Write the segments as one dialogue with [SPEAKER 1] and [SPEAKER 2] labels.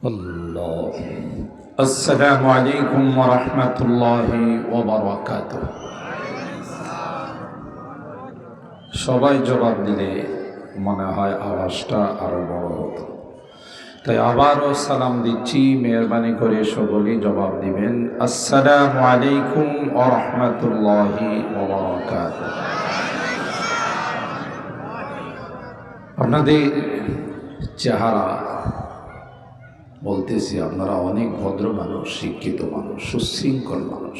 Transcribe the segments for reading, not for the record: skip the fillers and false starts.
[SPEAKER 1] আল্লাহ আসসালামু আলাইকুম ওয়া রাহমাতুল্লাহি ওয়া বারাকাতুহু। সবাই জবাব দিলে মনে হয় আওয়াজটা আরো বড় হতো, তাই আবারও সালাম দিচ্ছি। মেহরবানি করে সকলেই জবাব দিবেন। আসসালামু আলাইকুম ওয়া রাহমাতুল্লাহি ওয়া বারাকাতুহু। আপনাদের চেহারা বলতেছি, আপনারা অনেক ভদ্র মানুষ, শিক্ষিত মানুষ, সুশৃঙ্খল মানুষ।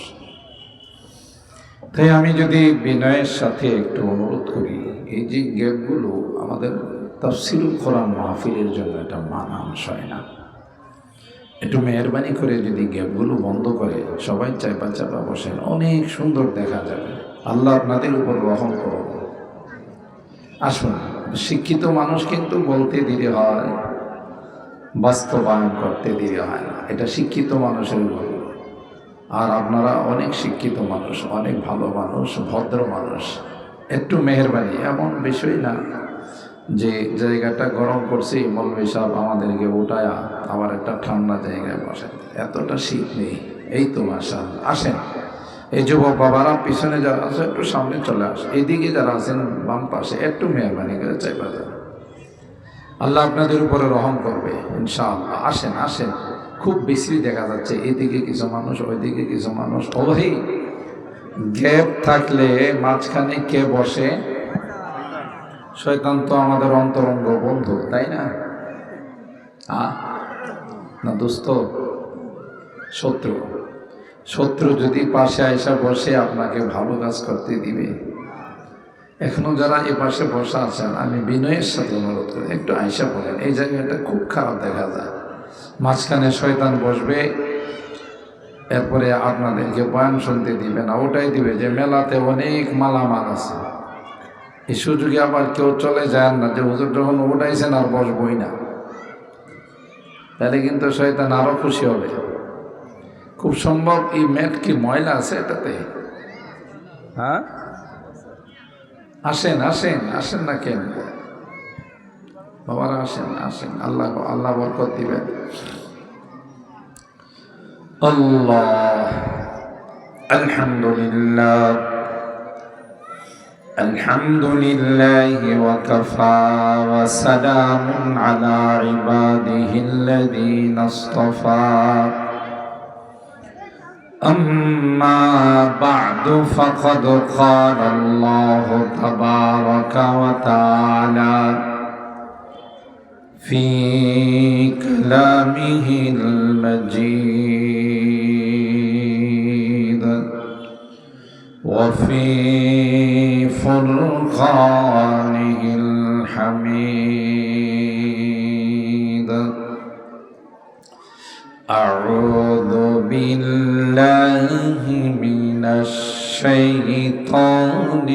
[SPEAKER 1] তাই আমি যদি বিনয়ের সাথে একটু অনুরোধ করি, এই যে গ্যাপগুলো আমাদের তাফসীরুল কোরআন মাহফিলের জন্য এটা মানানসই না। একটু মেহরবানি করে যদি গ্যাপগুলো বন্ধ করে সবাই চাপা চাপা বসেন, অনেক সুন্দর দেখা যাবে। আল্লাহ আপনাদের উপর রহম করুন। আসুন, শিক্ষিত মানুষ কিন্তু বলতে দেরি হয়, বাস্তবায়ন করতে দেরি হয় না। এটা শিক্ষিত মানুষের গুণ। আর আপনারা অনেক শিক্ষিত মানুষ, অনেক ভালো মানুষ, ভদ্র মানুষ। একটু মেহরবানি, এমন বিষয় না যে জায়গাটা গরম করছি মৌলভী সাহেব আমাদেরকে উঠায়া আবার একটা ঠান্ডা জায়গায় বসেন। এতটা শীত নেই, এই তো মাশাআল্লাহ। আসেন, এই যুবক বাবারা পিছনে যারা আছে একটু সামনে চলে আসে, এদিকে যারা আছেন বাম পাশে একটু মেহরবানি করে চাইবা যান। আল্লাহ আপনাদের উপরে রহম করবে ইনশাআল্লাহ। আসেন আসেন, খুব বেশি দেখা যাচ্ছে, এদিকে কিছু মানুষ, ওইদিকে কিছু মানুষ। ও ভাই, গ্যাপ থাকলে মাঝখানে কে বসে? শয়তান তো আমাদের অন্তরঙ্গ বন্ধু, তাই না? না দোস্ত, শত্রু। শত্রু যদি পাশে আইসা বসে আপনাকে ভালো কাজ করতে দিবে? এখনো যারা এ পাশে বসা আছেন, আমি বিনয়ের সাথে অনুরোধ করি, একটু আয়সা বলেন। এই জায়গাটা খুব খারাপ দেখা যায়। মাঝখানে শয়তান বসবে, এরপরে আপনাদেরকে বয়ান শুনতে দিবে না, ওটাই দিবে যে মেলাতে অনেক মালামাল আছে। এই সুযোগে আবার কেউ চলে যায় না যে হুজুর যখন উঠাইছেন আর বসবই না, তাহলে কিন্তু শয়তান আরো খুশি হবে। খুব সম্ভব এই ম্যাট কি ময়লা আছে এটাতে? হ্যাঁ, আসেন আসেন আসেন না কেন বাবারা, আসেন আসেন। আল্লাহ আল্লাহ বরকত দিবেন। আল্লাহ, আলহামদুলিল্লাহ, আলহামদুলিল্লাহি ওয়া কাফা ওয়া সালামুন আলা ইবাদিহিল্লাযীনা ইসতাফা। أما بعد فقد قال الله تبارك وتعالى في كلامه المجيد وفي فرقانه الحميد. أعوذ بالله من الشيطان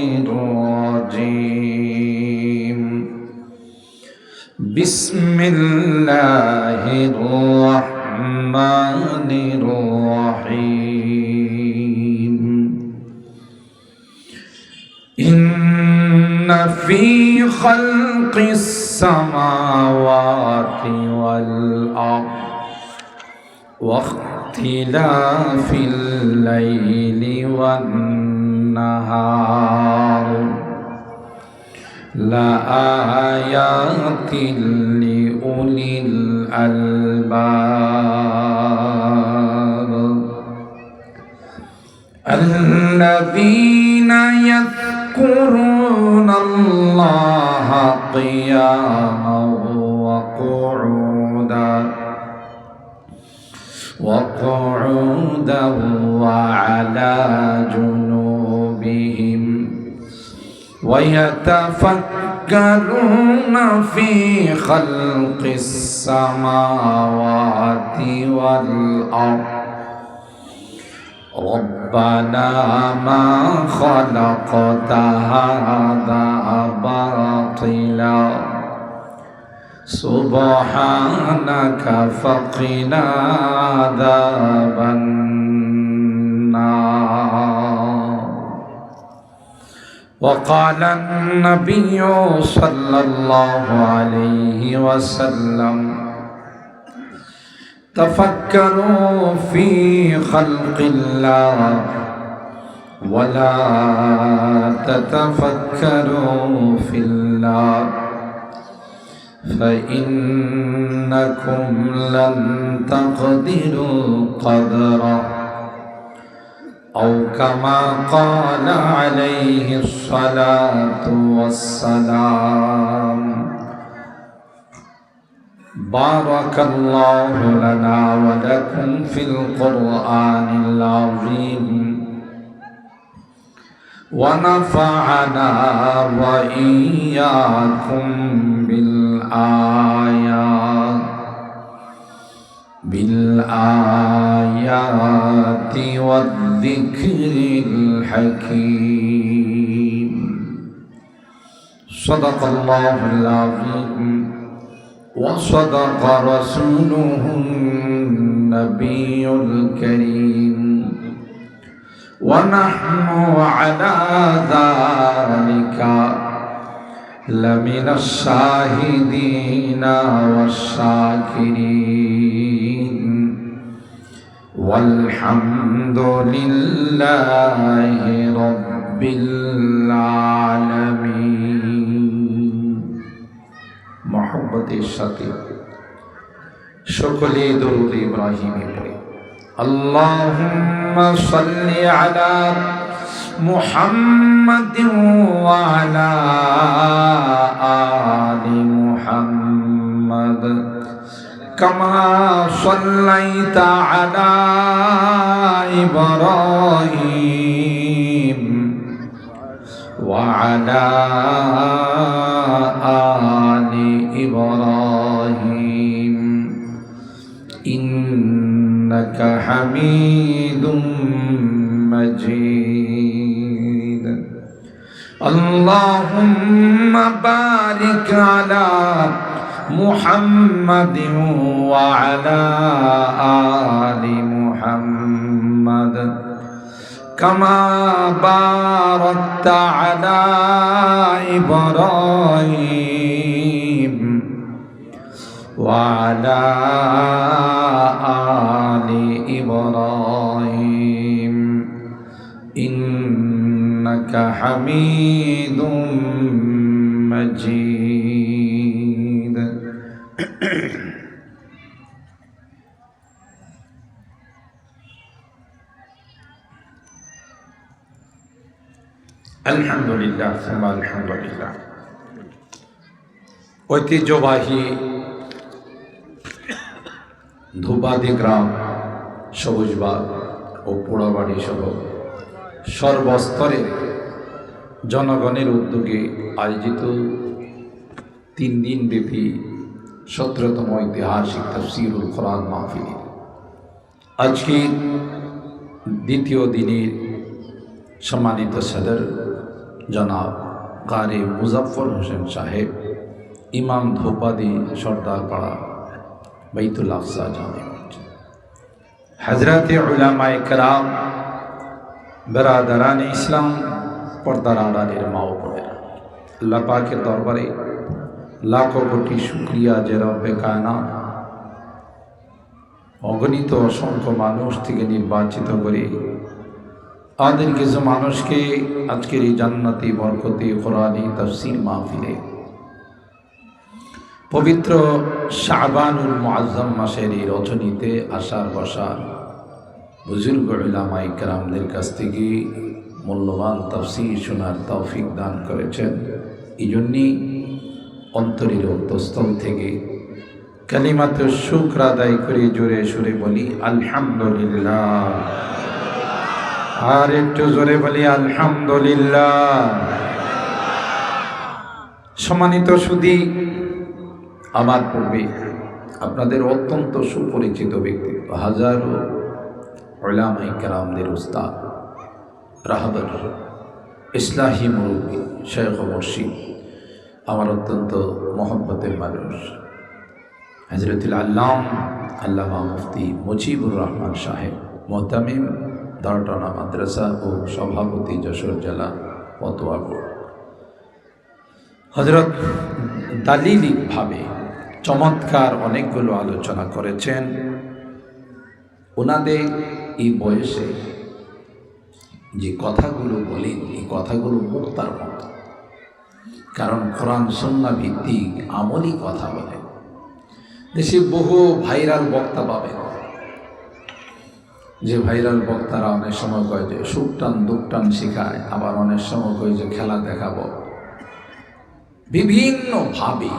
[SPEAKER 1] الرجيم. بسم الله الرحمن الرحيم. إن في خلق السماوات والأرض واختلاف الليل والنهار لآيات لأولي الألباب الذين يذكرون الله قياما وقعودا وعلى جنوبهم ويتفكرون في خلق السماوات والأرض ربنا ما خلقت هذا باطلا سبحانك فقنا عذاب النار. وقال النبي صلى الله عليه وسلم تفكروا في خلق الله ولا تتفكروا في الله فإنكم لن تقدروا قدره أو كما قال عليه الصلاة والسلام. بارك الله لنا ولكم في القرآن العظيم ونفعنا وإياكم بالآيات والذكر الحكيم. صدق الله العظيم وصدق رسوله النبي الكريم ونحن على ذلك لمن الشاهدين والشاكرين والحمد لله رب العالمين. محبতের সাথে সকলে দরুদ ইব্রাহিমে পড়ে اللهم صل على محمد وعلى آل محمد كما صليت على إبراهيم وعلى آل إبراهيم إنك حميد مجيد. اللهم بارك على محمد وعلى آل محمد كما باركت على إبراهيم وعلى آل إبراهيم إنك حميد مجيد. الحمد لله ثم الحمد لله. ঐতিহ্যবাহী ধূপাদি গ্রাম সবুজবাগ ও পোড়াবাড়ি সহ সর্বস্তরে জনগণের উদ্যোগে আয়োজিত 3 দিনব্যাপী 17তম ঐতিহাসিক তাফসীরুল কোরআন মাহফিল আজকের দ্বিতীয় দিনের সম্মানিত সদর জনাব কারি মুজাফফর হোসেন সাহেব, ইমাম ধোপাদি সর্দারপাড়া বাইতুল আকসা জামে মসজিদ, হযরত উলামায়ে কেরাম, বেরাদারান ইসলাম, পর্দার আড়ালের মা ও বোনেরা, আল্লাহ পাকের দরবারে লাখো কোটি শুকরিয়া যে রব্বে কায়নাত অগণিত অসংখ্য মানুষ থেকে নির্বাচিত করে আমাদের কিছু মানুষকে আজকের এই জান্নাতি বরকতি কোরআনী তাফসীর মাহফিলে পবিত্র শাবানুল মুআজ্জম মাসের এই রজনীতে আসার বসার বুজুর্গ উলামায়ে কেরামদের কাছ থেকে মূল্যবান তাফসীর শোনার তৌফিক দান করেছেন। এই জন্যই অন্তরের অন্তঃস্থল থেকে কালিমাতু শুকর আদায় করে জোরে সুরে বলি আলহামদুলিল্লাহ। আর একটু জোরে বলি আলহামদুলিল্লাহ। সম্মানিত সুধী, আমার পূর্বে আপনাদের অত্যন্ত সুপরিচিত ব্যক্তিত্ব হাজারো উলামায়ে কেরামদের উস্তাদ, রাহবার, ইসলাহি মুরব্বী, শেখ ও মুর্শিদ, আমার অত্যন্ত মহব্বতের মানুষ হযরতুল আল্লামা মুফতি মুজিবুর রহমান সাহেব, মুহতামিম দারটানা মাদ্রাসা ও সভাপতি যশোর জেলা ফতোয়া বোর্ড, হযরত দালিলিকভাবে চমৎকার অনেকগুলো আলোচনা করেছেন। ওনাদের এই বয়সে যে কথাগুলো বলেন, এই কথাগুলো মুক্তার মতো, কারণ কোরআন সুন্নাহ ভিত্তিক আমলি কথা বলেন। দেশে বহু ভাইরাল বক্তা পাবেন, যে ভাইরাল বক্তারা অনেক সময় কয় যে সুখ টান দুঃখ টান শেখায়, আবার অনেক সময় কয় যে খেলা দেখাবো। বিভিন্নভাবে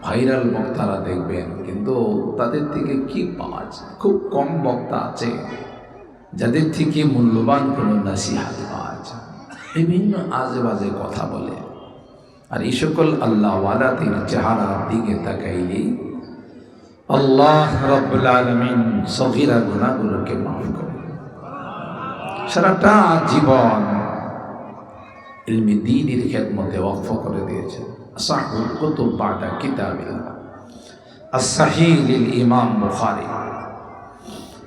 [SPEAKER 1] ভাইরাল বক্তারা দেখবেন, কিন্তু তাদের থেকে কি পাওয়া যায়? খুব কম বক্তা আছে যাদের থেকে মূল্যবান কোনো নসিহত পাওয়া যায়। বিভিন্ন আজে বাজে কথা বলে। আর এই সকল আল্লাহওয়ালাদের চেহারার দিকে তাকাইলে আল্লাহ রাব্বুল আলামিন সগীরা গুনাহগুলোকে মাফ করে। সারাটা জীবন ইলমে দ্বীনের খেদমতে ওয়াকফ করে দিয়েছেন। সাহিহুল কুতুব বাদা কিতাবিল্লাহ, আস-সাহিহ লিল ইমাম বুখারী।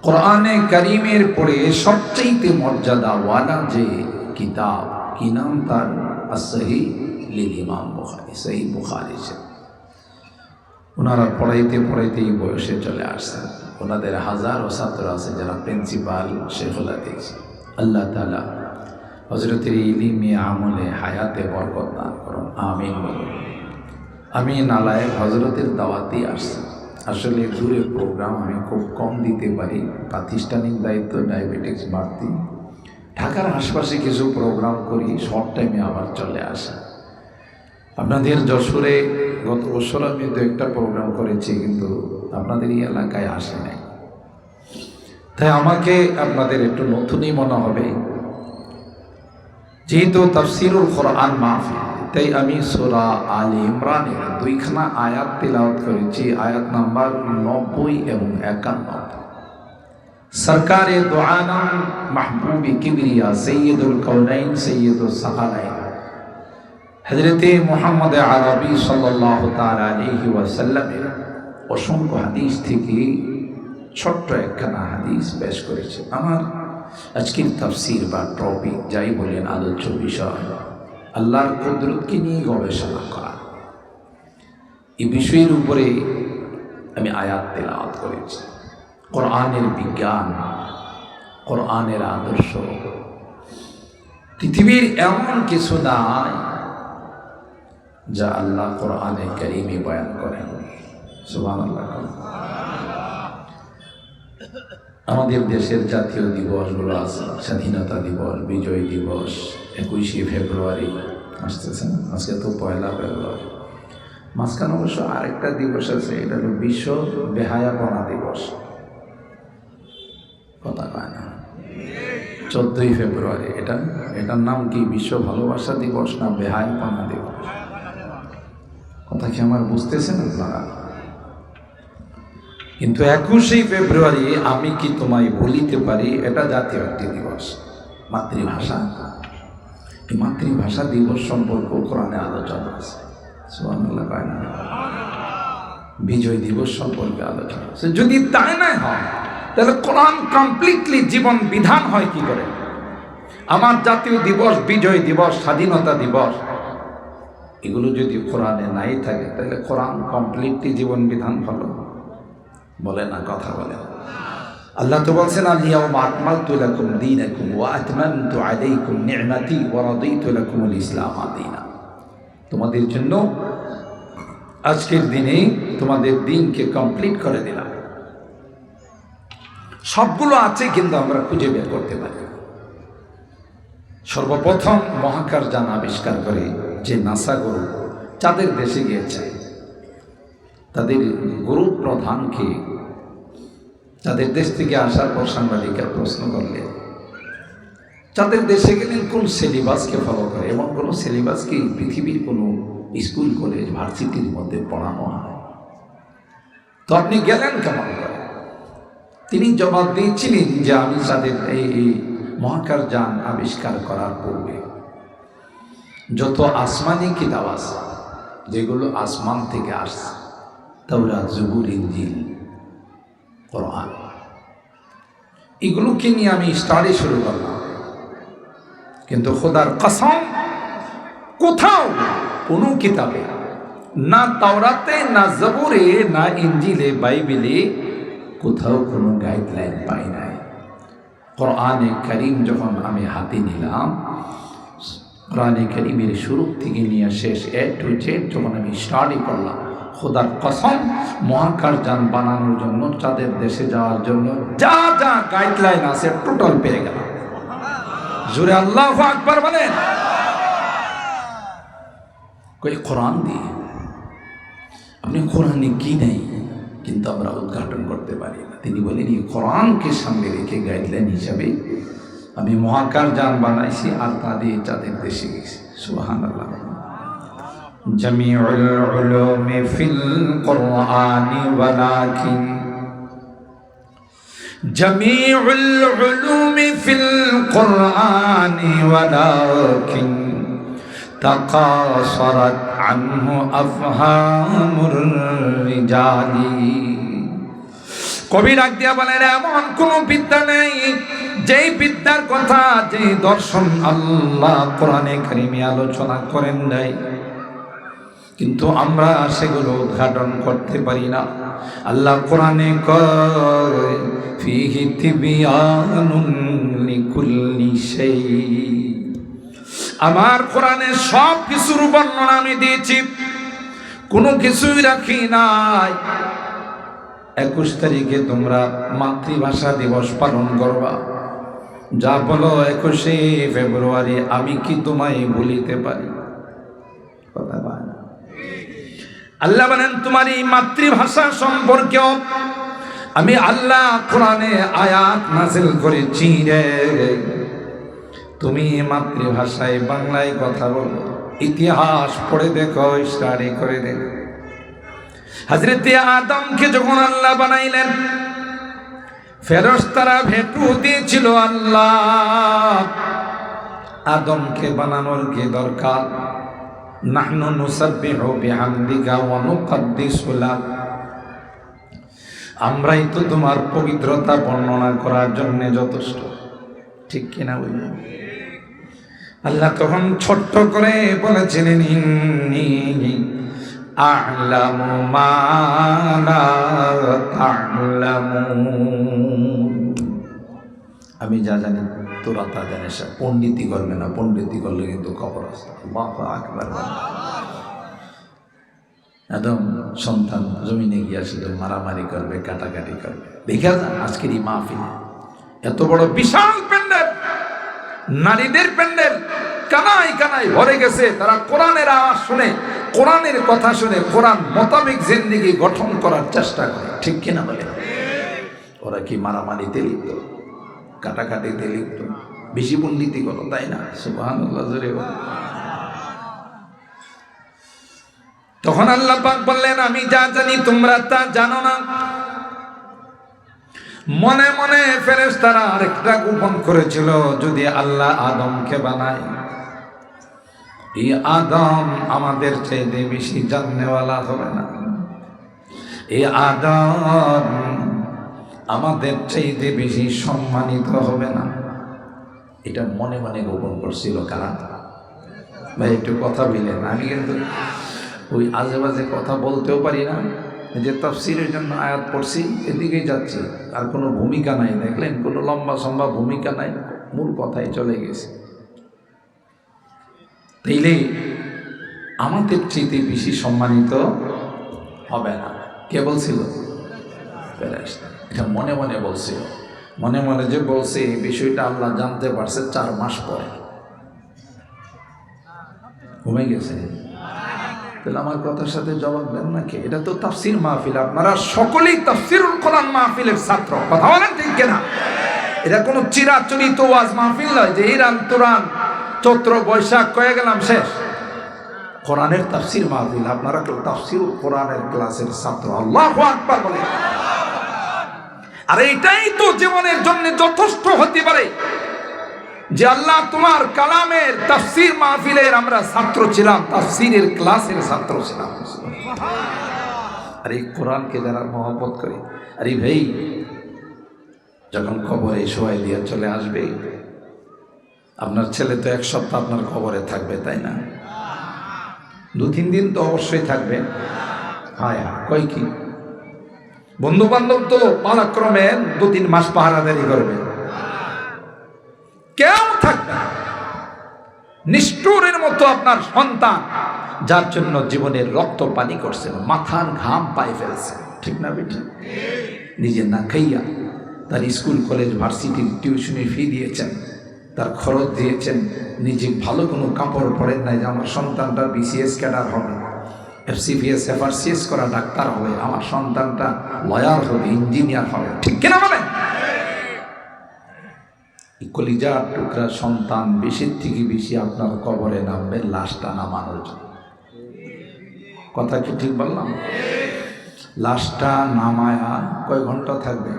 [SPEAKER 1] কোরআনে কারীমের পরে সবচেয়ে মর্যাদাওয়ালা যে কিতাব, কি নাম তার? আস-সাহিহ লিল ইমাম বুখারী, সহিহ বুখারী। ওনারা পড়াইতে পড়াইতে এই বয়সে চলে আসছেন। ওনাদের হাজারো ছাত্র আছে যারা প্রিন্সিপাল, শেখুল হাদিস। আল্লাহ তাআলা হযরতের ইলমে আমলে হায়াতে বরকত দান করুন, আমিন বলুন। আমি নালায়েক হযরতের দাওয়াতে আসছি। আসলে দূরে প্রোগ্রাম আমি খুব কম দিতে পারি, প্রাতিষ্ঠানিক দায়িত্ব, ডায়াবেটিক্স বাড়তি। ঢাকার আশপাশে কিছু প্রোগ্রাম করি, শর্ট টাইমে আবার চলে আসে। আপনাদের যশোরে গত বছর আমি তো একটা প্রোগ্রাম করেছি, কিন্তু আপনাদের এই এলাকায় আসে নাই। তাই আমাকে আপনাদের একটু নতুনই মনে হবে, যেহেতু তাফসিরুল কোরআন মাহফিল, তাই আমি সূরা আলে ইমরানের 2খানা আয়াত তেলাওয়াত করেছি, আয়াত নাম্বার 90 এবং 51। সরকারে দো আলম মাহবুবে কিবরিয়া সৈয়দুল কওনাইন সৈয়দুস সাকালাইন হযরতে মুহাম্মদ আরবি সাল্লাল্লাহু তাআলা আলাইহি ওয়াসাল্লামের অসংখ্য হাদিস থেকে ছোট্ট একখানা হাদিস পেশ করেছে। আমার আজকের তাফসীর বা টপিক যাই বলেন, আলোচ্য বিষয় আল্লাহর কুদরতকে নিয়ে গবেষণা করা। এই বিষয়ের উপরে আমি আয়াত তেলাওয়াত করেছি। কোরআনের বিজ্ঞান, কোরআনের আদর্শ, পৃথিবীর এমন কিছু নাই যা আল্লাহ কোরআনে কারীমে বয়ান করেন। সুবহানাল্লাহ। আমাদের দেশের জাতীয় দিবসগুলো আছে, স্বাধীনতা দিবস, বিজয় দিবস, 21শে ফেব্রুয়ারি আসতেছে না, আজকে তো 1লা ফেব্রুয়ারি। মাঝখানে অবশ্য আরেকটা দিবস আছে, এটা হলো বিশ্ব বেহায়াপনা দিবস। কথা কয় না? 14ই ফেব্রুয়ারি। এটার নাম কি? বিশ্ব ভালোবাসা দিবস না বেহায়াপনা দিবস? কথা কি আমার বুঝতেছেন আপনারা? কিন্তু 21শে ফেব্রুয়ারি আমি কি তোমায় বলিতে পারি, এটা জাতীয় একটি দিবস, মাতৃভাষা। এই মাতৃভাষা দিবস সম্পর্কে কোরআনে আলোচনা আছে। সুবহানাল্লাহ। বিজয় দিবস সম্পর্কে আলোচনা আছে। যদি তাই না হয়, তাহলে কোরআন কমপ্লিটলি জীবন বিধান হয় কি করে? আমার জাতীয় দিবস, বিজয় দিবস, স্বাধীনতা দিবস, এগুলো যদি কোরআনে নাই থাকে, তাহলে কোরআন কমপ্লিটলি জীবন বিধান হলো? বলে না, কথা বলে। আল্লাহ তো বলছেন, আল-ইয়াওমা আকমালতু লাকুম দীনাকুম ওয়া আতমামতু আলাইকুম নি'মাতি ওয়া রাদিতু লাকুমুল ইসলাম দীনা। তোমাদের জন্য আজকের দিনে তোমাদের দিনকে কমপ্লিট করে দিলাম। সবগুলো আছে, কিন্তু আমরা খুঁজে বের করতে পারি। সর্বপ্রথম মহাকাশ যান আবিষ্কার করে যে নাসা গরু চাঁদের দেশে গিয়েছে, তাদের গরু প্রধানকে তাদের দেশ থেকে আসার পর সাংবাদিকরা প্রশ্ন করলেন, চাঁদের দেশে গেলেন কোন সিলেবাসকে ফলো করে? এমন কোনো সিলেবাস কি পৃথিবীর কোনো স্কুল, কলেজ, ভার্সিটির মধ্যে পড়ানো হয়? তো আপনি গেলেন কেমন করে? তিনি জবাব দিয়েছিলেন যে আমি চাঁদের এই মহাকাশ যান আবিষ্কার করার পূর্বে যত আসমানি কিতাব আছে, যেগুলো আসমান থেকে আসছে, তাওরাত, জবুর, ইনজিল, কোরআন, এগুলোকে নিয়ে আমি স্টাডি শুরু করলাম। কিন্তু খোদার কসম, কোথাও কোনো কিতাবে, না তাওরাতে, না জবুরে, না ইনজিলে, বাইবেলে কোথাও কোনো গাইডলাইন পাই নাই। কোরআনে কারীম যখন আমি হাতে নিলাম, কোরআনে কারীমের শুরু থেকে নিয়ে শেষ A to Z যখন আমি স্টাডি করলাম, খোদার কসম মহাকাশযান বানানোর জন্য, চাঁদের দেশে যাওয়ার জন্য যা যা গাইডলাইন আছে টোটাল পেয়ে গেলাম। জোরে আল্লাহু আকবার বলেন। কই কোরআন দিয়ে, আপনি কোরআনে কি নেই কিন্তু আমরা উদ্ঘাটন করতে পারি না। তিনি বলেন এই কোরআনকে সামনে রেখে গাইডলাইন হিসাবে আমি মহাকাশযান বানাইছি আর তা দিয়ে চাঁদের দেশে গেছি। সুবহানাল্লাহ। জামিউল উলুমি ফিল কোরআনি ওয়ালাকিন জামিউল উলুমি ফিল কোরআনি ওয়ালাকিন তাকাসারাত আনহু আফহামুর রিজালি। কবি ডাক দিয়া বলেন এমন কোন বিদ্যা নেই যেই বিদ্যার কথা, যেই দর্শন আল্লাহ কোরআনে কারিমে আলোচনা করেন নাই, কিন্তু আমরা সেগুলো উদ্ঘাটন করতে পারি না। আল্লাহ কোরআনে কয় ফিহি তিবিয়ানুন লিকুল্লি শাই। আমার কোরআনে সব কিছুর বর্ণনা আমি দিয়েছি, কোনো কিছুই রাখি নাই। 21 তারিখে তোমরা মাতৃভাষা দিবস পালন করবা, যা বলো 21শে ফেব্রুয়ারি আমি কি তোমায় ভুলিতে পারি? কথা বলেন। আল্লাহ বলেন তোমার এই মাতৃভাষা সম্পর্কেও আমি আল্লাহ কোরআনে আয়াত নাযিল করেছি রে। তুমি মাতৃভাষায় বাংলায় কথা বলো, ইতিহাস পড়ে দেখো, স্টাডি করে দেখো। হযরতে আদমকে যখন আল্লাহ বানাইলেন, ফেরেশতারা ভেটু দিয়েছিল আল্লাহ আদমকে বানানোর কি দরকার? নাহনু নুসাব্বিহু বিহামদিকা ওয়া নুকদ্দিসু লাক। আমরাই তো তোমার পবিত্রতা বর্ণনা করার জন্য যথেষ্ট, ঠিক কিনা বলুন? আল্লাহ তখন ছোট্ট করে বলেছিলেন ইন্নী আ'লামু মা লা তা'লামুন। আমি যা জানি তোরা তা জানিস। পণ্ডিতি করবে না, পণ্ডিতি করলে কিন্তু খবর আছে। আল্লাহু আকবার। আদম সন্তান জমিনে গিয়া শুধু মারামারি করবে, কাটাকাটি করবে। দেখা যায় আজকের এই মাহফিলে এত বড় বিশাল প্যান্ডেল, নারীদের প্যান্ডেল, কানায় কানায় ভরে গেছে। তারা কোরআনের আওয়াজ শুনে, কোরআনের কথা শুনে কোরআন মোতাবেক জিন্দেগি গঠন করার চেষ্টা করে, ঠিক কিনা বলে? ওরা কি মারামারিতে লিপ্ত, কাটাকাটিতে লিপ্ত, বেশি পণ্ডিতি করো, তাই না? সুবহানাল্লাহ জোরে বলো। তখন আল্লাহ পাক বললেন আমি যা জানি তোমরা তা জানো না। মনে মনে ফেরেশতারা আরেকটা গোপন করেছিল, যদি আল্লাহ আদমকে বানায়, এই আদম আমাদের চাইতে বেশি জাননেওয়ালা হবে না, এই আদম আমাদের চাইতে বেশি সম্মানিত হবে না। এটা মনে মনে গোপন করছিল কারা? ভাই একটু কথা বলেন। আমি কিন্তু ওই আজে বাজে কথা বলতেও পারি না, যে তাফসীরের জন্য আয়াত পড়ছি এদিকেই যাচ্ছে, আর কোনো ভূমিকা নাই। দেখলেন কোনো লম্বা সম্বা ভূমিকা নাই, মূল কথাই চলে গেছে। তাইলে আমাদের চাইতে বেশি সম্মানিত হবে না। কে বলছিল? ফেরেশতা। এটা মনে মনে বলছিল। মনে মনে যে বলছে এই বিষয়টা আল্লাহ জানতে পারছে 4 মাস পরে। ঘুমে গেছে? তাহলে আমার কথার সাথে জবাব দেন নাকি? এটা তো তাফসীর মাহফিল, আপনারা সকলেই তাফসীরুল কোরআন মাহফিলের ছাত্র, কথা বলেন ঠিক কিনা? এটা কোনো চিরাচরিত ওয়াজ মাহফিল নয় যে ইরান তুরান চৈত্র বৈশাখ কয়ে গেলাম শেষ। কোরআনের তাফসীর মাহফিল, আপনারা কেউ তাফসীরুল কোরআনের ক্লাসের ছাত্র। আল্লাহু আকবার বলে। আর এটাই তো জীবনের জন্য যথেষ্ট হতে পারে যে আল্লাহ তোমার কালামের তাফসীর মাহফিলের আমরা ছাত্র ছিলাম, তাফসীরের ক্লাসের ছাত্র ছিলাম। আর এই কোরআনকে যারা মহব্বত করে, আরে ভাই যখন কবরে শোয়াই দিয়ে চলে আসবে, আপনার ছেলে তো 1 সপ্তাহ আপনার কবরে থাকবে, তাই না? 2-3 দিন তো অবশ্যই থাকবে। হ্যাঁ, কয় কি বন্ধু বান্ধব তো পালাক্রমে 2-3 মাস পাহারাদারি করবে, কেউ থাকবে না। নিষ্ঠুরের মতো আপনার সন্তান, যার জন্য জীবনের রক্ত পানি করছেন, মাথার ঘাম পায়ে ফেলছে, ঠিক না বেটি? নিজে না খাইয়া তার স্কুল কলেজ ভার্সিটির টিউশনি ফি দিয়েছেন, তার খরচ দিয়েছেন, নিজে ভালো কোনো কাপড় পরেন নাই যে আমার সন্তানটা বিসিএস ক্যাডার হবে, এফসিপিএস এফআরসিএস করা ডাক্তার হবে, আমার সন্তানটা লয়ার হবে, ইঞ্জিনিয়ার হবে, ঠিক কিনা বলেন? কলিজার টুকরা সন্তান বেশির থেকে বেশি আপনার কবরে নামবে লাশটা নামানোর জন্য। কথা কি ঠিক বললাম? লাশটা নামায়া কয় ঘন্টা থাকবে?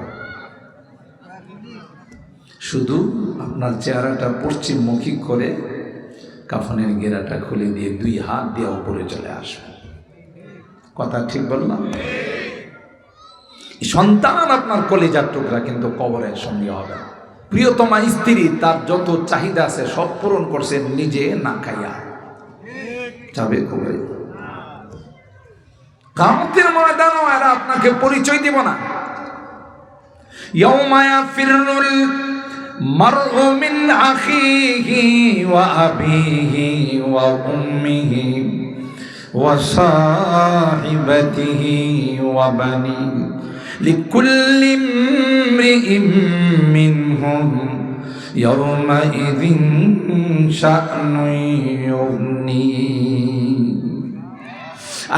[SPEAKER 1] শুধু আপনার চেহারাটা পশ্চিমমুখী করে কাফনের গেরাটা খুলে দিয়ে 2 হাত দিয়ে উপরে চলে আসবে। কথা ঠিক বললাম? সন্তান আপনার কলিজার টুকরা, কিন্তু কবরের সঙ্গে হবে না। প্রিয়তমা স্ত্রী তার যত চাহিদা আছে সব পূরণ করছে নিজে না খাইয়া, যাবে কবরে। কিয়ামতের ময়দানে এরা আপনাকে পরিচয় দিব না। ইয়াউমা ইয়াফিরুল মারউ মিন আখিহি ওয়া আবিহি ওয়া উম্মিহি ওয়া সাহিবাতিহি ওয়া বানিহি লিকুল্লি ইমরিইম মিনহুম ইয়াউমাইযিন শা'নুন ইউগনি।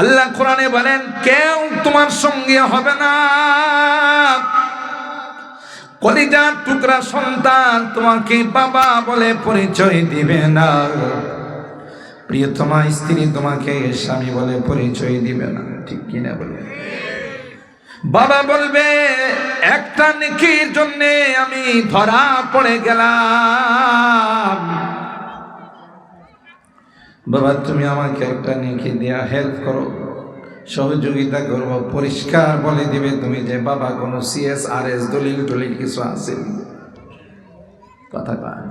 [SPEAKER 1] আল্লাহ কোরআনে বলেন, কেউ তোমার সঙ্গে হবে না। কলিজার টুকরা সন্তান তোমাকে বাবা বলে পরিচয় দিবে না। প্রিয়তমা স্ত্রী তোমাকে স্বামী বলে পরিচয় দিবে না, ঠিক কিনা বলে? বাবা বলবে, একটা নেকির জন্য আমি ধরা পড়ে গেলাম, বাবা তুমি আমাকে একটা নেকি দেয়া হেল্প করো, সহযোগিতা করব। পরিষ্কার বলে দিবে তুমি যে বাবা কোনো CSRS দলিল কিছু আছে? কথা কয়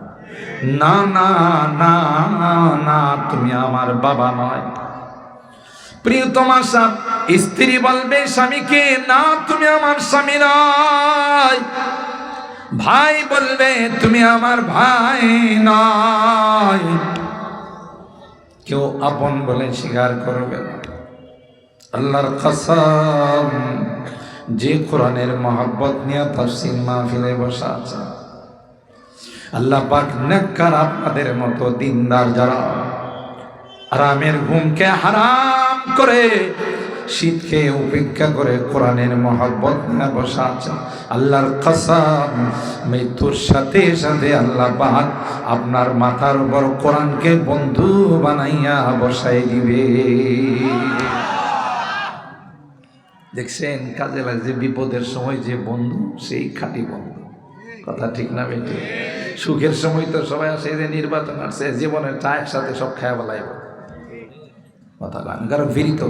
[SPEAKER 1] না, না না না, তুমি আমার বাবা নয়। প্রিয়তমা স্ত্রী বলবে স্বামীকে, না তুমি আমার স্বামী নয়। ভাই বলবে তুমি আমার ভাই নয়। কেউ আপন বলে স্বীকার করবে না। আল্লাহর কসম, যে কোরআনের মহব্বত নিয়ে তাফসীর মাহফিলে বসা আছে, আল্লাহ পাক নেককার আপনাদের মতো দিনদার যারা আরামের ঘুমকে হারাম করে, শীতকে উপেক্ষা করে কোরআনের মহব্বত নিয়ে বসা আছে, আল্লাহর কসম মৃত্যুর সাথে সাথে আল্লাহ পাক আপনার মাথার উপর কোরআনকে বন্ধু বানাইয়া বসাই দিবে। দেখছেন, কাজে লাগছে বিপদের সময় যে বন্ধু, সেই খাঁটি বন্ধু। কথা ঠিক না বেটি? সুখের সময় তো সবাই আসে, যে নির্বাচন আসছে, জীবনের চা একসাথে সব খায়া বলাইব। কথা কারণ ফিরিত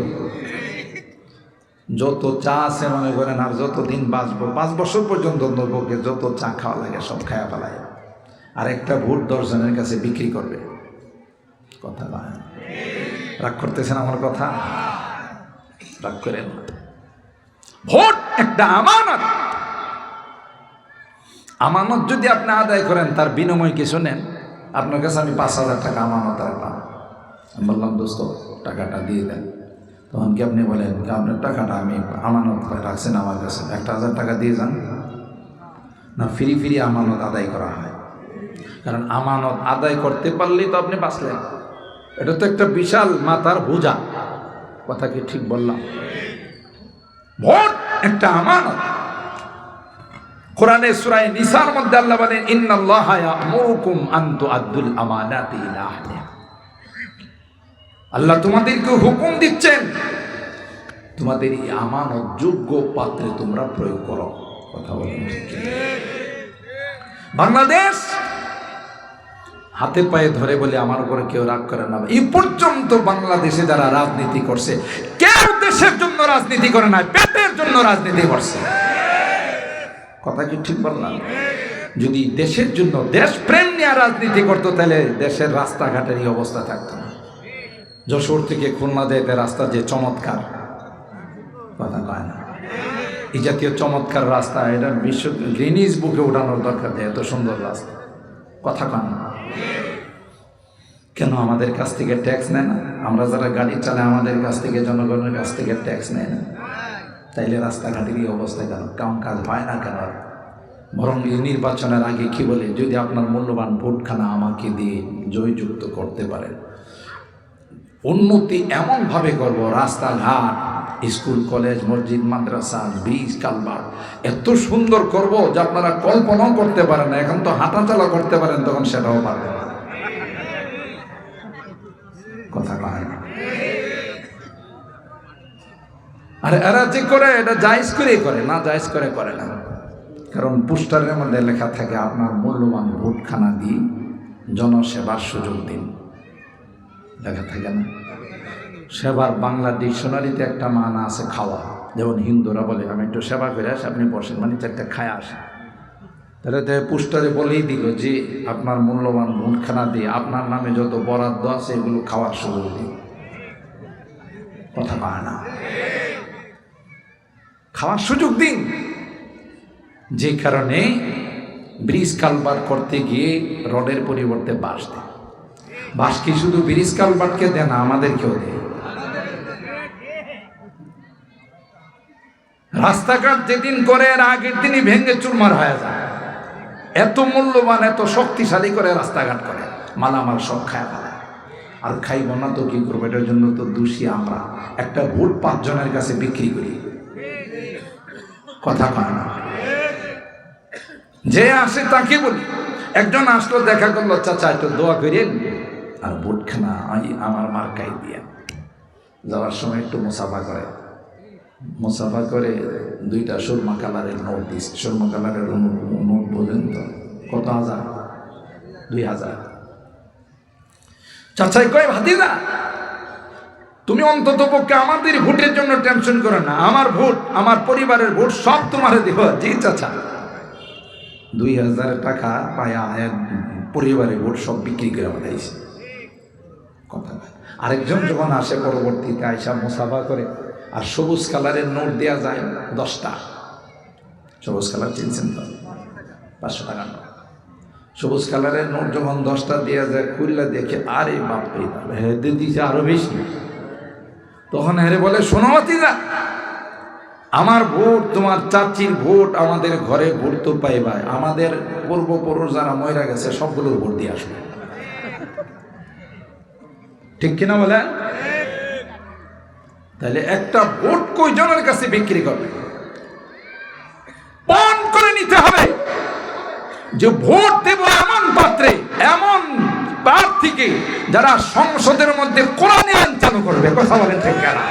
[SPEAKER 1] যত চা আছে মনে করেন, আর যতদিন বাঁচবো, 5 বছর পর্যন্ত নবকে যত চা খাওয়া লাগে সব খায়া ফেলায়, আর একটা ভোট 10 জনের কাছে বিক্রি করবে। কথা রাগ করতেছেন আমার কথা? রাগ করেন না। ভোট একটা আমানত। আমানত যদি আপনি আদায় করেন, তার বিনিময় কিছু নেন। আপনার কাছে আমি 5,000 টাকা আমানত রাখলাম, আমি বললাম দোস্ত টাকাটা দিয়ে দেন। তখন কি আপনি বলেন, আপনার টাকাটা আমি আমানত রাখছেন আমার কাছে, 1,000 টাকা দিয়ে যান না? ফিরি আমানত আদায় করা হয়। কারণ আমানত আদায় করতে পারলেই তো আপনি বাঁচলেন। এটা তো একটা বিশাল মাথার বোঝা। কথা কি ঠিক বললাম? ভোট একটা আমানত। কোরআনে সূরা নিসার মধ্যে আল্লাহ বলেন, ইন্নাল্লাহা ইয়া'মুরুকুম আন তু'আদ্দুল আমানাতি ইলা আহলিহা। আল্লাহ তোমাদেরকে হুকুম দিচ্ছেন, তোমাদের এই আমানত যোগ্য পাত্রে তোমরা প্রয়োগ করো। কথা বলেন ঠিক? বাংলাদেশ হাতে পায়ে ধরে বলে আমার উপরে কেউ রাগ করে না। এই পর্যন্ত বাংলাদেশে যারা রাজনীতি করছে, কেউ দেশের জন্য রাজনীতি করে না, পেটের জন্য রাজনীতি করছে। কথা কি ঠিক বললাম? যদি দেশের জন্য, দেশ প্রেম নিয়ে রাজনীতি করতো, তাহলে দেশের রাস্তাঘাটের এই অবস্থা থাকতো না। যশোর থেকে খুলনা যেতে রাস্তা যে চমৎকার, কথা কয় না? এই জাতীয় চমৎকার রাস্তা, এটা বিশ্ব গ্রিনিজ বুকে ওঠানোর দরকার নেই, এত সুন্দর রাস্তা। কথা কান কেন আমাদের কাছ থেকে ট্যাক্স নেয় না? আমরা যারা গাড়ি চালাই আমাদের কাছ থেকে, জনগণের কাছ থেকে ট্যাক্স নেয় না, তাইলে রাস্তাঘাটের এই অবস্থা কেন? কাজ হয় না কেন? বরং এই নির্বাচনের আগে কি বলে, যদি আপনার মূল্যবান ভোটখানা আমাকে দিয়ে জয়যুক্ত করতে পারেন, উন্নতি এমনভাবে করব, রাস্তাঘাট, স্কুল কলেজ মসজিদ মাদ্রাসা ব্রিজ কালভার্ট এত সুন্দর করব যে আপনারা কল্পনাও করতে পারেন না। এখন তো হাঁটাচলা করতে পারেন, তখন সেটাও পারবেন না। কথা কয় না। আর এরা যে করে এটা জায়েজ করেই করে, না জায়েজ করে করে না। কারণ পোস্টারের মধ্যে লেখা থাকে আপনার মূল্যবান ভোটখানা দিয়ে জনসেবার সুযোগ দিন, লেখা থাকে না? সেবার বাংলা ডিকশনারিতে একটা মান আছে খাওয়া। যেমন হিন্দুরা বলে আমি একটু সেবা করে আসি, আপনি বসেন, মানে একটা খায় আসে। তাহলে তো পোস্টারে বলেই দিল যে আপনার মূল্যবান ভোটখানা দিয়ে আপনার নামে যত বরাদ্দ আছে এগুলো খাওয়ার সুযোগ দিন। কথা পায় না, খাওয়ার সুযোগ দিন। যে কারণে ব্রিজ কালভার্ট করতে গিয়ে রডের পরিবর্তে বাঁশ দেয়। বাঁশ কি শুধু ব্রিজ কালভার্টকে দেয় না, আমাদেরকেও দেয়। রাস্তাঘাট যেদিন করে এর আগের দিনই ভেঙে চুরমার হয়ে যায়। এত মূল্যবান এত শক্তিশালী করে রাস্তাঘাট করে, মালামাল সব খায় ফেলায়। আর খাইব না তো কি করবো? এটার জন্য তো দোষী আমরা। একটা ভোট 5 জনের কাছে বিক্রি করি। কথা কয় না। যে আসে তাকে বলি, একজন আসলো দেখা করলো, চাচা একটু দোয়া করেন আর ভোটখানা আমার মার্কাই দিয়ে। যাওয়ার সময় একটু মুসাফা করে, মুসাফা করে 2টা সুরমা কালারের নোট দিচ্ছে। সুরমা কালারের নোট বোঝেন তো কত? 1000, 2000। চাচাই কয়, ভাতিজা তুমি অন্তত পক্ষে আমাদের ভোটের জন্য টেনশন করো না, আমার ভোট, আমার পরিবারের ভোট সব তোমারে দিব। জি চাচা। 2000 টাকা পায়া পরিবারের ভোট সব বিক্রি করে বানাইছে। কথা। আরেকজন যখন আসে পরবর্তীতে আইসা মুসাফা করে, আর সবুজ কালারের নোট দেওয়া যায় 10টা। সবুজ কালার চিনছেন তো? 500 টাকার নোট। সবুজ কালারের নোট যখন 10টা দেওয়া যায়, খুললে দেখে আরে বাপরে বাপ, হেঁটে দিয়েছে আরো বেশি। তখন হেরে বলে, শোনো ভাতিজা, আমার ভোট, তোমার চাচির ভোট, আমাদের ঘরে ভোট তো পাইবাই, আমাদের পূর্বপুরুষ যারা মরে গেছে সবগুলোর ভোট দিয়ে আসবে। ঠিক কিনা বলেন? তাহলে একটা ভোট কয়জনের কাছে বিক্রি করবে? পণ করে নিতে হবে যে ভোট দেব এমন পাত্রে, এমন প্রার্থীকে যারা সংসদের মধ্যে কোরআনী আইন চালু করবে। কথা বলেন ঠিক কিনা?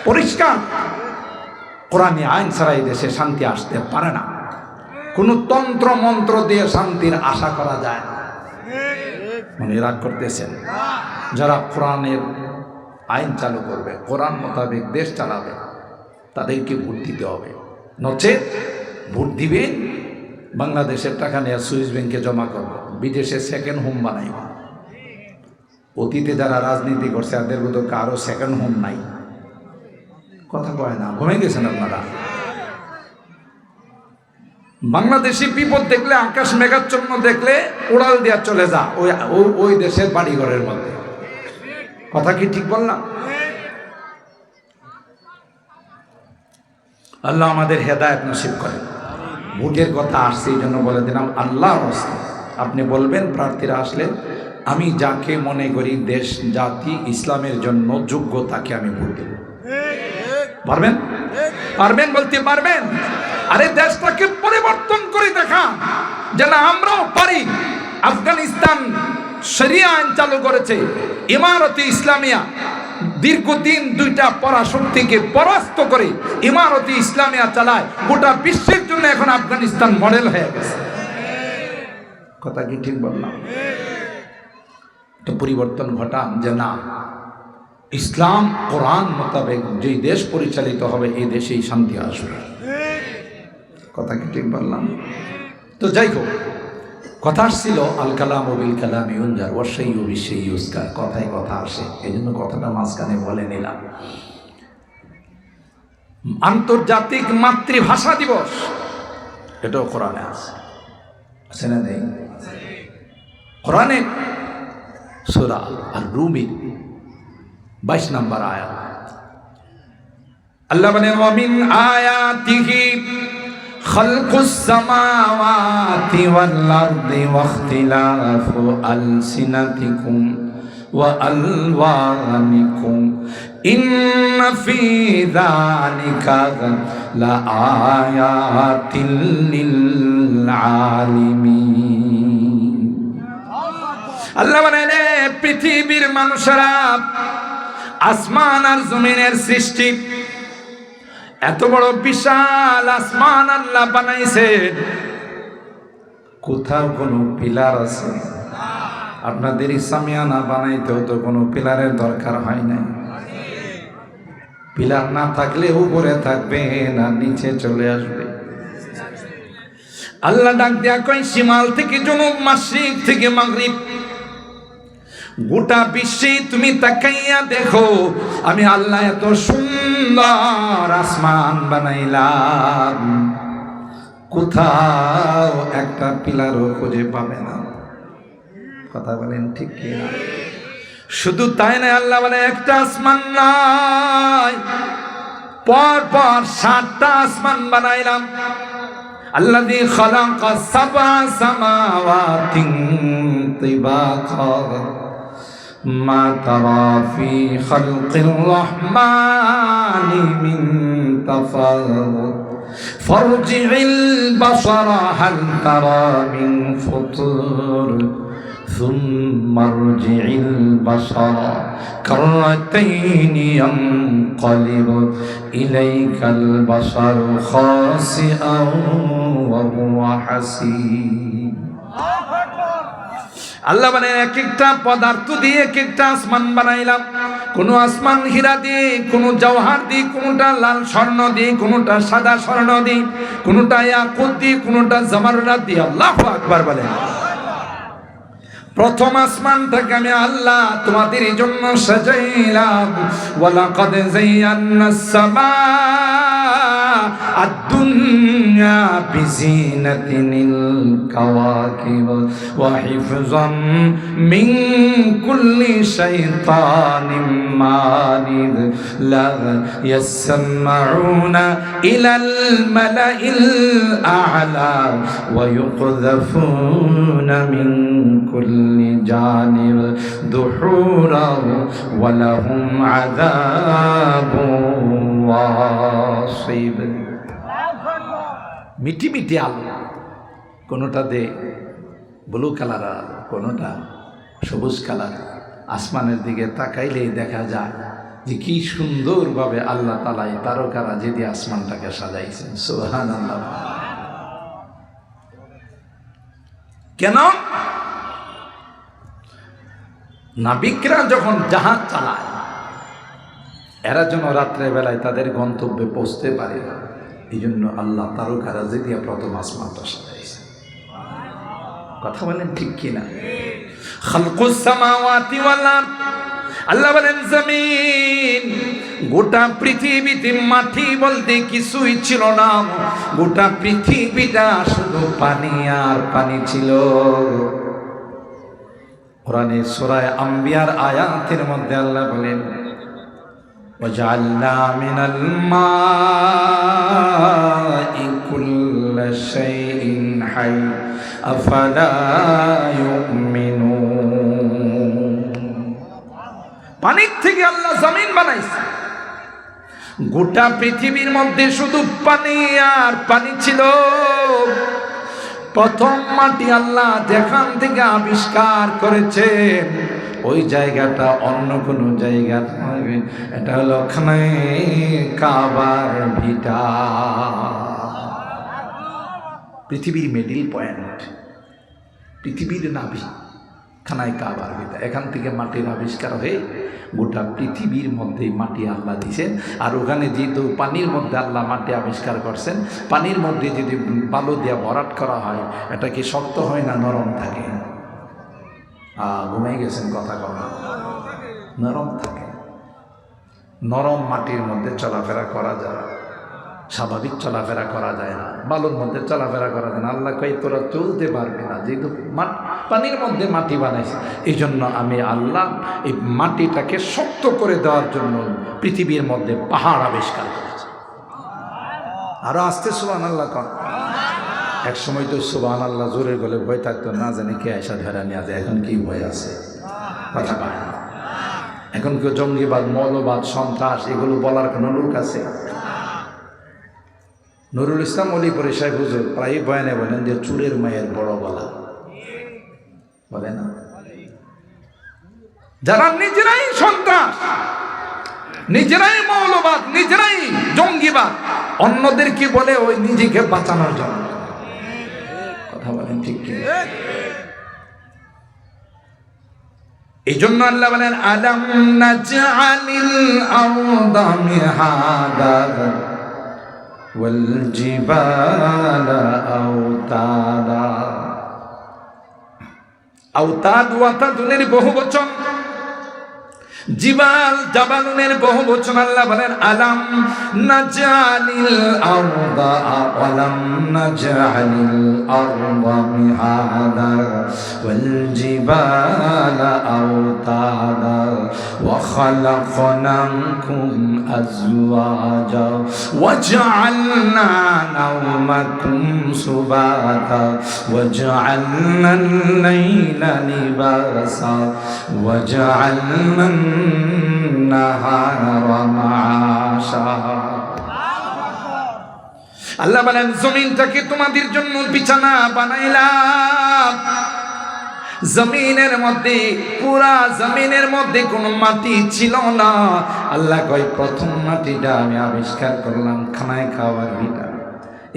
[SPEAKER 1] পরিষ্কার কোরআনী আইন ছাড়া এই দেশে শান্তি আসতে পারে না। কোনো তন্ত্র মন্ত্র দিয়ে শান্তির আশা করা যায় না। মনে রাগ করতেছেন? যারা কোরআনের আইন চালু করবে, কোরআন মোতাবেক দেশ চালাবে, তাদেরকে ভোট দিতে হবে। নচেত ভোট দিবেন, বাংলাদেশের টাকা নিয়ে সুইস ব্যাংকে জমা করবো, বিদেশে সেকেন্ড হোম বানাইব। অতীতে যারা রাজনীতি করছে তাদের মতো কারো সেকেন্ড হোম নাই। কথা কয় না? ঘুমে গেছেন আপনারা? বাংলাদেশি বিপদ দেখলে, আকাশ মেঘাচ্ছন্ন দেখলে উড়াল দেওয়া চলে যা ওই দেশের বাড়িঘরের মধ্যে। কথা কি ঠিক বললাম? আল্লাহ আমাদের হেদায়েত নসিব করেন। ভোটের কথা আসছে এই জন্য বলে দিলাম, আল্লাহর রাস্তা আপনি বলবেন প্রার্থীরা আসলে, আমি যাকে মনে করি দেশ জাতি ইসলামের জন্য যোগ্য তাকে আমি ভোট দেব। পারবেন? পারবেন বলতে পারবেন? আরে দেশটাকে পরিবর্তন করে দেখান যে না আমরাও পারি। আফগানিস্তান শরিয়া আইন চালু করেছে, ইমারতে ইসলামিয়া দীর্ঘদিন 2টা পরাশক্তিকে পরাস্ত করে ইমারতে ইসলামিয়া চালায়। গোটা বিশ্বের জন্য এখন আফগানিস্তান মডেল হয়ে গেছে। কথা কি ঠিক বললাম? তো পরিবর্তন ঘটান যে না, ইসলাম কোরআন মোতাবেক যেই দেশ পরিচালিত হবে এই দেশেই শান্তি আসবে। কথা কি ঠিক বললাম? তো যাই হোক, কথা আসছিল আল কালাম বিল কালামি ইউনজার ওয়া শাইয়ু বিশাইয়ি ইউজকার। কথায় কথা আসে, এই জন্য কথাটা মাঝখানে বলে নিলাম। আন্তর্জাতিক মাতৃভাষা দিবস, এটাও কোরআনে আছে, আছে না নেই? কোরআনে সূরা আর-রুমের 22 নম্বর আয়াত আল্লাহ বলেন, ওয়া মিন আয়াতিহি খালকুস সামাওয়াতি ওয়াল আরদি ওয়া ইখতিলাফু আলসিনাতিকুম ওয়া আলওয়ানিকুম ইন্না ফি যালিকা লাআয়াতিল লিল আলিমিন। আল্লাহ বলেন, পৃথিবীর মানুষেরা, আসমান আর জমিনের সৃষ্টি, এত বড় বিশাল আসমান আল্লাহ বানাইছেন, কোথাও কোনো পিলার আছে? আপনাদের ইসলামিয়ানা বানাইতেও তো কোনো পিলারের দরকার হয় নাই। পিলার না থাকলে উপরে থাকবে না নিচে চলে আসবে। আল্লাহ ডাক দেয়া কয়, শিমাল থেকে জনুব, মাশরিক থেকে মাগরিব, গোটা বিশ্বে তুমি তাকাইয়া দেখো, আমি আল্লাহ এত সুন্দর আসমান বানাইলাম, কোথাও একটা পিলারও খুঁজে পাবে না। কথা বলেন ঠিক কি না? শুধু তাই না, আল্লাহ বলে একটা আসমান নয়, পর পর 7টা আসমান বানাইলাম। আল্লাযী খালাকা সাবআ সামাওয়াতিন তিবাকা মা তারা ফি খালকির রহমানি মিন তাফাউত ফারজি'ল বাসারা হাল তারা মিন ফুতুর ثم ارجع البصر كرتين ينقلب إليك البصر خاسئا وهو حسير। আল্লাহ মানে এক একটা পদার্থ দিয়ে এক একটা আসমান বানাইলাম। কোন আসমান হীরা দিয়ে, কোন জওহার দিয়ে, কোনটা লাল স্বর্ণ দিয়ে, কোনটা সাদা স্বর্ণ দিয়ে, কোনটা ইয়াকুত দিয়ে, কোনটা জামাররাত দিয়ে। আল্লাহু আকবার বলেন। প্রথম আসমানটাকে আমি আল্লাহ তোমাদের জন্য সাজাইলাম। ওয়ালাকাদ যায়্যানাস সামা আদ-দুনিয়া বিজিনাতিনিল কাওয়াকিব ওয়া হিফযান মিন কুল্লি শাইতানিম মারিদ লা ইয়াসমাউনা ইলাল মালাইল আ'লা ওয়া ইউকযাফুনা মিন কুল্লি জানিব দুহুরা ওয়া লাহুম আযাবুন ওয়াসিব। মিটি মিটি আলো, কোনোটা দে ব্লু কালার, কোনোটা সবুজ কালার। আসমানের দিকে তাকাইলেই দেখা যায় যে কি সুন্দরভাবে আল্লাহ তাআলা তারকারা যেদি আসমানটাকে সাজাইছেন। সুবহানাল্লাহ। কেন? নাবিকরা যখন জাহাজ চালায়, এরা যেন রাত্রে বেলায় তাদের গন্তব্যে পৌঁছতে পারে, এই জন্য আল্লাহ তারকারা দিয়ে প্রথম আসমানটা সাজাইছে। কথা বলেন ঠিক কিনা? খালকুস সামাওয়াতি ওয়াল আরদ, আল্লাহ বলেন জমিন, গোটা পৃথিবীতে মাটি বলতে কিছুই ছিল না, গোটা পৃথিবীটা শুধু পানি আর পানি ছিল। কোরআনে সূরা আম্বিয়ার আয়াতের মধ্যে আল্লাহ বলেন, ওয়াজআলনা মিনাল মাই কুল্লা শাইইন হাই আফালা ইউমিনুন। পানির থেকে আল্লাহ জমিন বানাইছে। গোটা পৃথিবীর মধ্যে শুধু পানি আর পানি ছিল। প্রথম মাটি আল্লাহ যেখান থেকে আবিষ্কার করেছেন, ওই জায়গাটা অন্য কোনো জায়গা নয়, এটা হলো খানে কাবার ভিটা, পৃথিবীর মিডল পয়েন্ট, পৃথিবীর নাভি, খানায় কাবার ভিটা। এখান থেকে মাটির আবিষ্কার হয়ে গোটা পৃথিবীর মধ্যে মাটি আল্লাহ দিয়েছেন। আর ওখানে যেহেতু পানির মধ্যে আল্লাহ মাটি আবিষ্কার করছেন, পানির মধ্যে যদি বালু দিয়ে ভরাট করা হয়, এটা কি শক্ত হয় না নরম থাকে? ঘুমাই গেছেন কথা কথা, নরম থাকে। নরম মাটির মধ্যে চলাফেরা করা যায়। স্বাভাবিক চলাফেরা করা যায় না, বালুর মধ্যে চলাফেরা করা যায় না। আল্লাহ কই তোরা চলতে পারবি না, যেহেতু পানির মধ্যে মাটি বানাইছে, এই জন্য আমি আল্লাহ এই মাটিটাকে শক্ত করে দেওয়ার জন্য পৃথিবীর মধ্যে পাহাড় আবিষ্কার করেছে। আরো আসতে সুবহানাল্লাহ কর। এক সময় তো সুবহানাল্লাহ জোরে গলে ভয় থাকতো, না জানি কে আয়সা ধরা নিয়ে যায়। এখন কি ভয় আছে? কথা পায় না। এখন কেউ জঙ্গিবাদ, মৌলবাদ, সন্ত্রাস এগুলো বলার কোনো লোক আছে? নুরুল ইসলাম অলিপুরে সাহেব হুজুর প্রায় বয়ানে বলেন যে চুরের মায়ের বড় গলা, বলে না? যারা নিজেরাই সন্ত্রাস, নিজেরাই মৌলবাদ, নিজেরাই জঙ্গিবাদ, অন্যদেরকে বলে ওই নিজেকে বাঁচানোর জন্য। কথা বলেন ঠিক কি? এই জন্য আল্লাহ বলেন আলাম নাজআলিল আরদা মিহাদা ওয়াল জিবালা আওতাদা। আওতাদ ওয়াতাদুনের বহুবচন, জিবাল জাবালুনের বহুবচন। আল্লাহ বলেন আলাম নাজআলিল আরদা ওয়ালাম নাজআলিল আরদা মিহাদা ওয়াল জিবালা আওতাদা ওয়া খালাকনাকুম আজওয়াজা ওয়া জাআলনা নাওমাকুম সুবাতা ওয়া জাআলনা আল-লাইলা লিবাসা ওয়া জাআলনা আল্লাহ বলেন জমিনটাকে তোমাদের জন্য বিছানা বানাইলাম। জমিনের মধ্যে, পুরা জমিনের মধ্যে কোনো মাটি ছিল না। আল্লাহ কয় প্রথম মাটিটা আমি আবিষ্কার করলাম খানায় খাওয়ার ভিটা।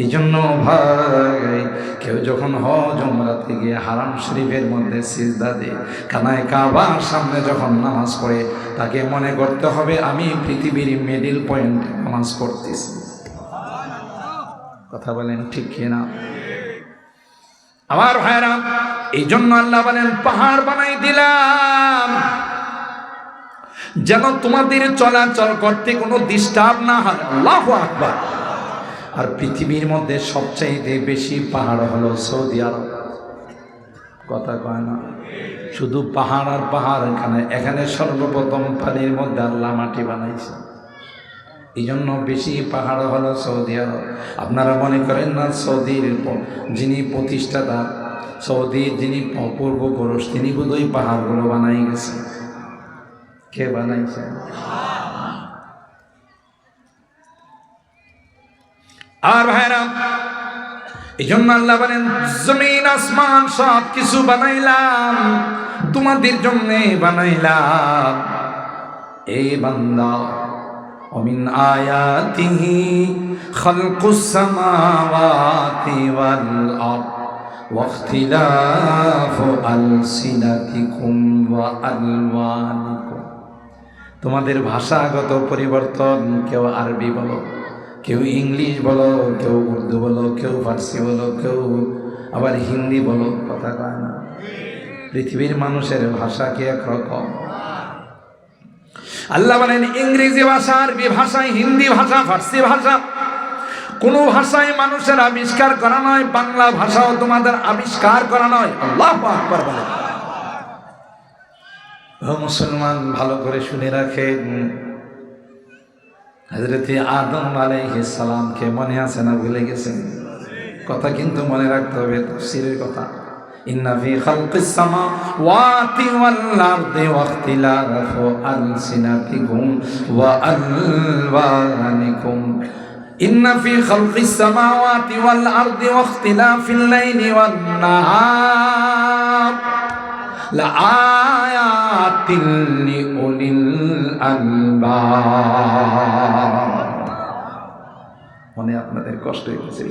[SPEAKER 1] এই জন্য ভাই কেউ যখন হজ উমরাতে গিয়ে হারাম শরীফের মধ্যে সিজদা দেয়, খানায় কাবার সামনে যখন নামাজ পড়ে, তাকে মনে করতে হবে আমি পৃথিবীর মিডল পয়েন্টে নামাজ পড়তেছি। কথা বলেন ঠিক কিনা? আমার ভাইরা, এই জন্য আল্লাহ বলেন পাহাড় বানাই দিলাম যেন তোমাদের চলাচল করতে কোনো ডিস্টার্ব না হয়। আল্লাহু আকবার। আর পৃথিবীর মধ্যে সবচাইতে বেশি পাহাড় হলো সৌদি আরব। কথা কয় না? শুধু পাহাড় আর পাহাড়। এখানে সর্বপ্রথম পানির মধ্যে আল্লাহ মাটি বানাইছে, এই জন্য বেশি পাহাড় হলো সৌদি আরব। আপনারা মনে করেন না সৌদির যিনি প্রতিষ্ঠাতা, সৌদির যিনি পূর্বপুরুষ, তিনি বোধহয় পাহাড়গুলো বানাই গেছে? কে বানাইছে? আর ভাইরা, এই জন্য আল্লাহ বলেন জমিন আসমান সব কিছু বানাইলাম তোমাদের জন্য বানাইলাম। এই বান্দা ومن آياته خلق السماوات والأرض واختلاف ألسنتكم وألوانكم। তোমাদের ভাষাগত পরিবর্তন, কেউ আরবি বলো, কেউ ইংলিশ বলো, কেউ উর্দু বলো, কেউ ফার্সি বলো, কেউ আবার হিন্দি বলো। কথা কয় না? পৃথিবীর মানুষের ভাষা কি একরকম? আল্লাহ বলেন ইংরেজি ভাষা, আরবি ভাষা, হিন্দি ভাষা, ফার্সি ভাষা, কোন ভাষায় মানুষের আবিষ্কার করা নয়। বাংলা ভাষাও তোমাদের আবিষ্কার করা নয়। আল্লাহু আকবার বলেন। ও মুসলমান, ভালো করে শুনে রাখেন, হযরত আদম আলাইহিস সালামকে মনে আছে না ভুলে গেছেন? কথা কিন্তু মনে রাখতে হবে, তাফসীরের কথা। ইন্না ফি খালকিস সামাওয়াতি ওয়াল আরদি ওয়া ইখতিলাফি আলসিনাতিকুম ওয়া আলওয়ানিকুম। ইন্না ফি খালকিস সামাওয়াতি ওয়াল আরদি ওয়া ইখতিলাফিল লাইলি ওয়ান নাহার লাআয়াতিন লিউলিল আলবাব। মনে আপনাদের কষ্ট হয়েছে?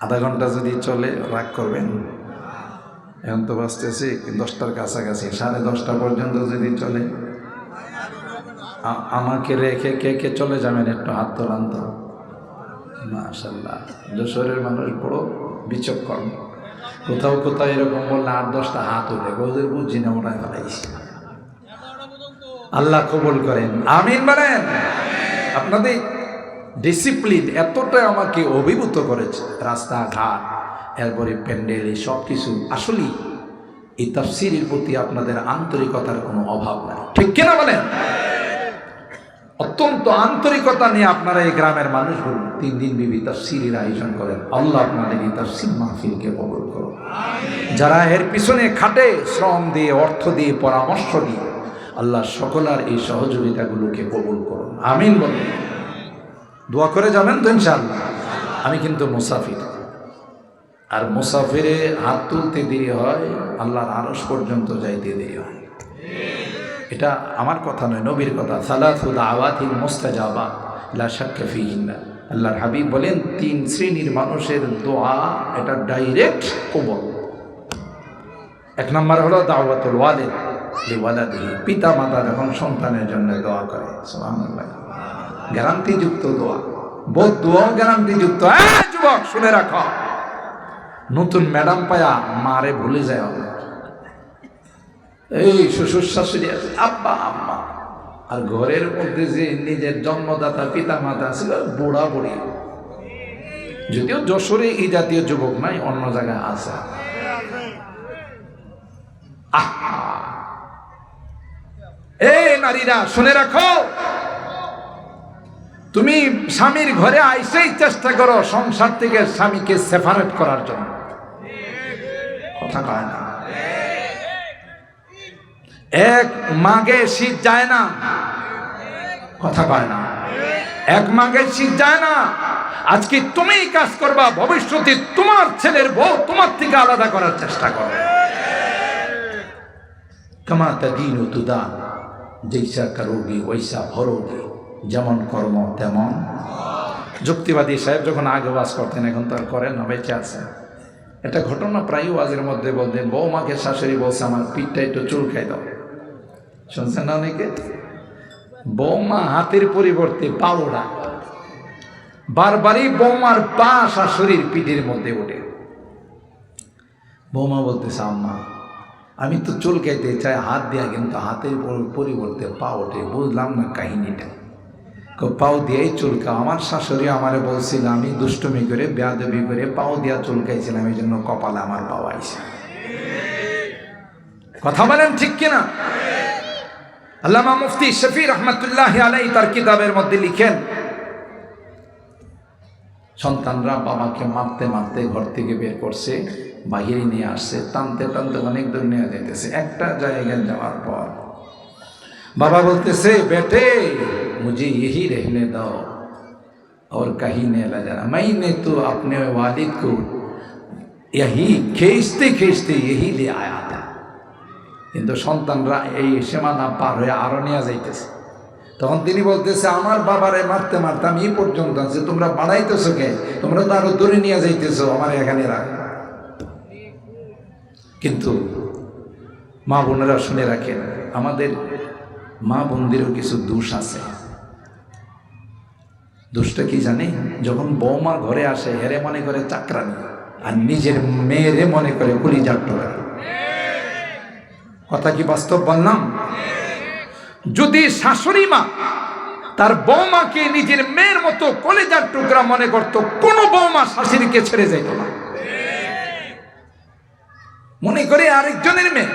[SPEAKER 1] আধা ঘন্টা যদি চলে রাগ করবেন? এখন তো বাঁচতেছি 10টার কাছাকাছি, 10:30 পর্যন্ত যদি চলে, আমাকে রেখে কে কে চলে যাবেন একটু হাত তোলান তো। মাশাআল্লাহ, যশোরের মানুষ বড় বিচক্ষণ। কোথাও কোথাও এরকম বললে 8-10টা হাত উঠে, ওদের বুঝি না, ওটাই ফেলাইছি। আল্লাহ কবুল করেন, আমিন বলেন। আপনাদের ডিসিপ্লিন এতটাই আমাকে অভিভূত করেছে, রাস্তাঘাট, এরপরে প্যান্ডেল, এই সব কিছু। আসলেই এই তাফসীরের প্রতি আপনাদের আন্তরিকতার কোনো অভাব নাই, ঠিক কিনা বলেন? অত্যন্ত আন্তরিকতা নিয়ে আপনারা এই গ্রামের মানুষগুলো 3 দিন বিবি তাফসীরের আয়োজন করেন। আল্লাহ আপনাদের এই তাফসীর মাহফিলকে কবুল করুন। যারা এর পিছনে খাটে, শ্রম দিয়ে, অর্থ দিয়ে, পরামর্শ দিয়ে, আল্লাহ সকলের এই সহযোগিতাগুলোকে কবুল করুন, আমিন বলুন। দোয়া করে যাবেন তো ইনশাআল্লাহ। আমি কিন্তু মুসাফির, আর মুসাফিরে হাত তুলতে দেরি হয়, আল্লাহর আরশ পর্যন্ত যাইতে দেরি হয়। এটা আমার কথা নয়, নবীর কথা। সালাসু দাওয়াতিন মুস্তাজাবা লা শাক্কা ফীহিন্না। আল্লাহর হাবিব বলেন 3 শ্রেণীর মানুষের দোয়া এটা ডাইরেক্ট কবুল। 1 নম্বর হলো দাওয়াতুল ওয়ালিদ লিওয়ালাদিহি, পিতা মাতা যখন সন্তানের জন্য দোয়া করে, সুবহানাল্লাহ, গ্যারান্টিযুক্ত দোয়া। বহুত দোয়াও গ্যারান্টিযুক্ত। যুবক শুনে রাখো, নতুন ম্যাডাম পায়া মারে ভুলে যায়, এই শ্বশুর শাশুড়ি আছে, আব্বা আম্মা, আর ঘরের মধ্যে যে নিজের জন্মদাতা পিতা মাতা ছিল বুড়া বুড়ি। যদিও যশোরে এই জাতীয় যুবক নাই, অন্য জায়গায় আছে। এই নারীরা শুনে রাখো, তুমি স্বামীর ঘরে আইসেই চেষ্টা করো সংসার থেকে স্বামীকে সেপারেট করার জন্য। কথা কয় না। এক মাঘে শীত যায় না, কথা কয় না। এক মাঘে শীত যায় না। আজকে তুমিই কাজ করবা, ভবিষ্যতে তোমার ছেলের বউ তোমার থেকে আলাদা করার চেষ্টা করবে। কামা তাদিনু তুদান, জৈসা করোগি ওইসা ভরোগি, যেমন কর্ম তেমন। যুক্তিবাদী সাহেব যখন আগে ওয়াজ করতেন, এখন তো আর করেন না, বেঁচে আছে। একটা ঘটনা প্রায় ওয়াজের মধ্যে বলতেন, বৌমাকে শাশুড়ি বলছে আমার পিঠটা একটু চুলকাই দাও। শুনছেন না অনেকে? বৌমা হাতের পরিবর্তে পা ওড়া, বারবারই বৌমার পা শাশুড়ির পিঠের মধ্যে ওঠে। বৌমা বলতেছে, আম্মা আমি তো চুলকাইতে চাই হাত দিয়া, কিন্তু হাতের পরিবর্তে পা ওঠে, বুঝলাম না কাহিনীটা। পাও দিয়াই চুলকা। আমার শাশুড়ি আমারে বলছিল আমি দুষ্টুমি করে বেয়াদবি করে পাও দিয়া চুলকাইছিলাম, এই জন্য কপালে আমার পাও আইছে। কথা বলেন ঠিক কিনা? আল্লামা মুফতি শফি রহমাতুল্লাহি আলাইহি তার কিতাবের মধ্যে লিখেন, সন্তানরা বাবাকে মারতে মারতে ঘর থেকে বের করছে, বাহিরে নিয়ে আসছে, টানতে টানতে অনেক দূর নিয়ে যাইতেছে। একটা জায়গায় যাওয়ার পর बाबा बोलते से बेटे मुझे यही रहने दो और कहीं नहीं ले जाना। मैंने तो अपने वालिद को यही खींचते खींचते यही ले आया था। কিন্তু সন্তানরা এই সীমানা পার হয়ে আরো নিয়ে যাইতেছে। তখন তিনি বলতেছে আমার বাবারে মারতে মারতে আমি এই পর্যন্ত আছি, তোমরা বাড়াইতেছো কে? তোমরা তো আরো দূরে নিয়ে যাইতেছো, আমার এখানে রাখ। কিন্তু মা বোনেরা শুনে রাখেন, আমাদের মা বোনদেরও কিছু দোষ আছে। দোষটা কি জানে? যখন বৌমা ঘরে আসে হেরে মনে করে চাকরানি, আর নিজের মেয়েরে মনে করে কলিজার টুকরা। কথা কি বাস্তব বললাম? যদি শাশুড়ি মা তার বৌমাকে নিজের মেয়ের মতো কলিজার টুকরা মনে করত, কোন বৌমা শাশুড়িকে ছেড়ে যাইত না। মনে করে আরেকজনের মেয়ে।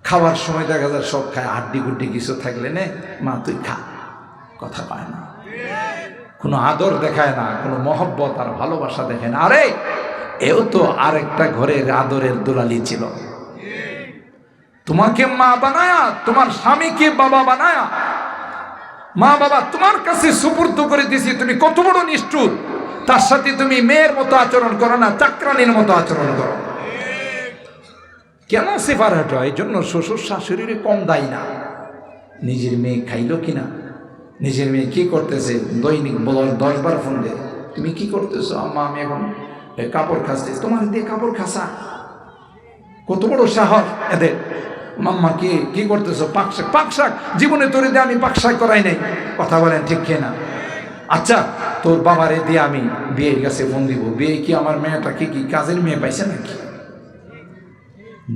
[SPEAKER 1] খাওয়ার সময় দেখা যায় সব খায়, হাড্ডি গুড্ডি কিছু থাকলে নে মা তুই খা, কথা পায় না, কোনো আদর দেখায় না, কোনো মহব্বত আর ভালোবাসা দেখায় না। আরে এও তো আরেকটা ঘরের আদরের দুলালি ছিল। তোমাকে মা বানায়া, তোমার স্বামীকে বাবা বানায়া, মা বাবা তোমার কাছে সুপুর্দ করে দিয়েছি, তুমি কত বড় নিষ্ঠুর, তার সাথে তুমি মেয়ের মতো আচরণ করো না, চাকরানির মতো আচরণ করো। কেন সেপারেট হয়? এই জন্য শ্বশুর শাশুড়ির কম দায়ী না। নিজের মেয়ে খাইল কিনা, নিজের মেয়ে কি করতেছে, দৈনিক 10 বার ফোন দেয়, তুমি কি করতেছো? আম্মা আমি এখন কাপড় খাচ্ছি। তোমার দিয়ে কাপড় খাসা? কত বড় সাহস এদের! মাম্মা কি করতেছো? পাকশাক। পাকশাক জীবনে তোরে দিয়ে আমি পাকশাক করাই নাই। কথা বলেন ঠিক কিনা? আচ্ছা তোর বাবারে দিয়ে আমি বিয়ের কাছে ফোন দিব। বিয়ে কি আমার মেয়েটা কি কাজের মেয়ে পাইছে নাকি?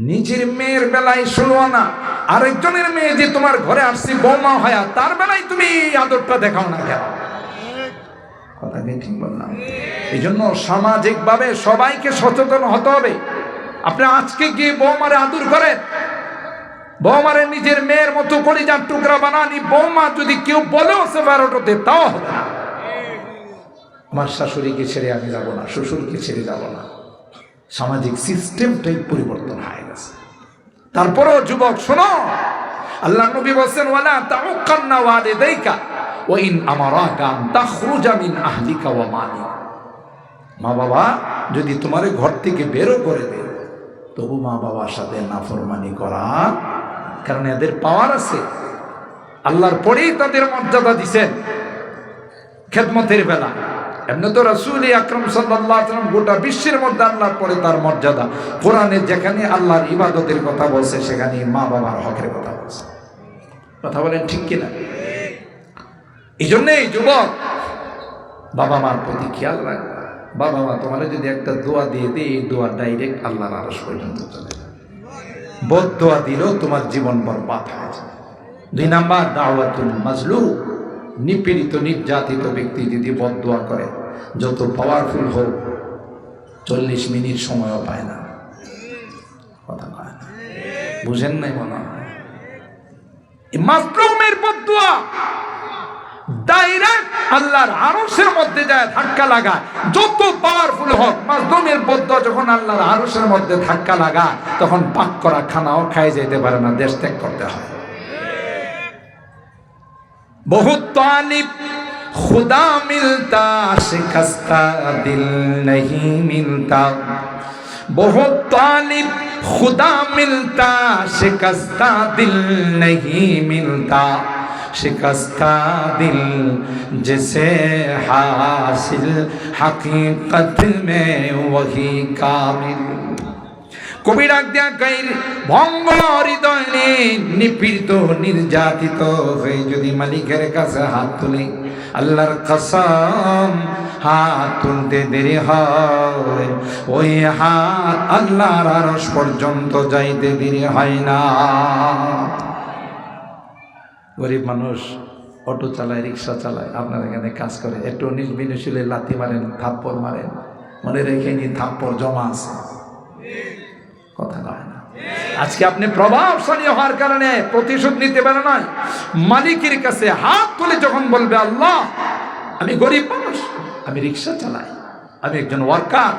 [SPEAKER 1] নিজের মেয়ের বেলায় 16 আনা, আরেকজনের মেয়ে যে তোমার ঘরে আসছে বৌমা হয়া, তার বেলায় তুমি আদরটা দেখাও না কেন? কথা কি ঠিক বললাম? এই জন্য সামাজিকভাবে সবাইকে সচেতন হতে হবে। আপনি আজকে গিয়ে বৌমারে আদর করেন, বৌমারে নিজের মেয়ের মতো কলিজার টুকরা বানানি, বৌমা যদি কেউ বলেও সে বারোটাতে তাও হবে না। আমার শাশুড়িকে ছেড়ে আমি যাব না, শ্বশুরকে ছেড়ে যাব না। সামাজিক সিস্টেমটাই পরিবর্তন হয়ে গেছে। তারপরেও যুবক শোনো, আল্লাহ নবী বলেন ওয়ালা তাউক্কান্না ওয়ালিদাইকা ওয়া ইন আমারাকা আন তাখরুজা মিন আহলিকা ওয়া মালিক। মা বাবা যদি তোমারে ঘর থেকে বেরও করে দেয়, তবু মা বাবার সাথে নাফরমানি করা, কারণ এদের পাওয়ার আছে। আল্লাহর পরেই তাদের মর্যাদা দিবেন খেদমতের বেলা। এমনি তো রাসূল আকরাম সাল্লাল্লাহু আলাইহি ওয়াসাল্লাম গোটা বিশ্বের মধ্যে আল্লাহর পরে তার মর্যাদা। কোরআনে যেখানে আল্লাহর ইবাদতের কথা বলছে সেখানে মা বাবার হকের কথা বলছে। কথা বলেন ঠিক কিনা? এই জন্যই যুবক বাবা মার প্রতি খেয়াল রাখবে। বাবা মা তোমার যদি একটা দোয়া দিয়ে দেয়, এই দোয়া ডাইরেক্ট আল্লাহর আরশ পর্যন্ত চলে যায়। বদ দোয়া দিলেও তোমার জীবন বরবাদ হয়ে যায়। 2 নাম্বার দাওয়াতুল মাজলুম, নিপীড়িত নির্যাতিত ব্যক্তি যদি বদ দোয়া করে, যত পাওয়ারফুল হোক 40 মিনিট সময়ও পায় না। কথা পায় না, বুঝেন নাই মনে হয়? মাজলুমের বদ দোয়া ডাইরেক্ট আল্লাহর আরশের মধ্যে যায় ধাক্কা লাগায়। যত পাওয়ারফুল হোক, মাজলুমের বদ দোয়া যখন আল্লাহর আরশের মধ্যে ধাক্কা লাগায়, তখন পাক করা খানাও খায় যেতে পারে না, দেশ ত্যাগ করতে হয়। बहुत तालिब खुदा मिलता शिकस्ता दिल नहीं मिलता, बहुत तालिब खुदा मिलता शिकस्ता दिल नहीं मिलता, शिकस्ता दिल जिसे हासिल हकीकत में वही कामिल। কবি ডাক দেয়া গাইর ভঙ্গ হৃদয় নিপীড়িত নির্যাতিত হয়ে যদি মালিকের কাছে হাত তুলে, আল্লাহর কসম হাত তুলতে দেরি হয়, ওই হাত আল্লাহর আরশ পর্যন্ত যাইতে দেরি হয় না। গরিব মানুষ অটো চালায়, রিক্সা চালায়, আপনার এখানে কাজ করে, একটু নির্বিনশীলে লাথি মারেন, থাপ্পড় মারেন, মনে রেখে নি থাপ্পড় জমা আছে। কথা কয় না। আজকে আপনি প্রভাবশালী হওয়ার কারণে প্রতিশোধ নিতে পারেন না। মালিকের কাছে হাত তুলে যখন বলবে, আল্লাহ আমি গরিব মানুষ, আমি রিক্সা চালাই, আমি একজন ওয়ার্কার,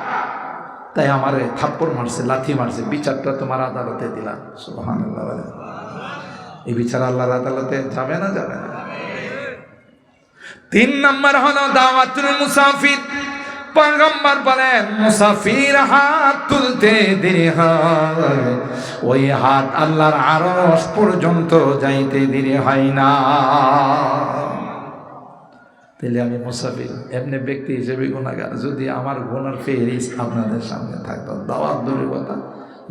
[SPEAKER 1] তাই আমার থাপ্পড় মারছে, লাথি মারছে, বিচারটা তোমার আদালতে দিলাম। সুবহানাল্লাহ। এই বিচার আল্লাহর আদালতে যাবে না? যাবে না। 3 নাম্বার হলো দাওয়াতুল মুসাফির। পয়গম্বর বলেন মুসাফির হাত তুলতে দেরি হয়, ওই হাত আল্লাহর আরশ পর্যন্ত যাইতে দেরি হয় না। তাহলে আমি মুসাফির, এমনি ব্যক্তি হিসেবে গুনাহগার। যদি আমার গুনার ফেহরিস্ট আপনাদের সামনে থাকতো, দাওয়াত দূরের কথা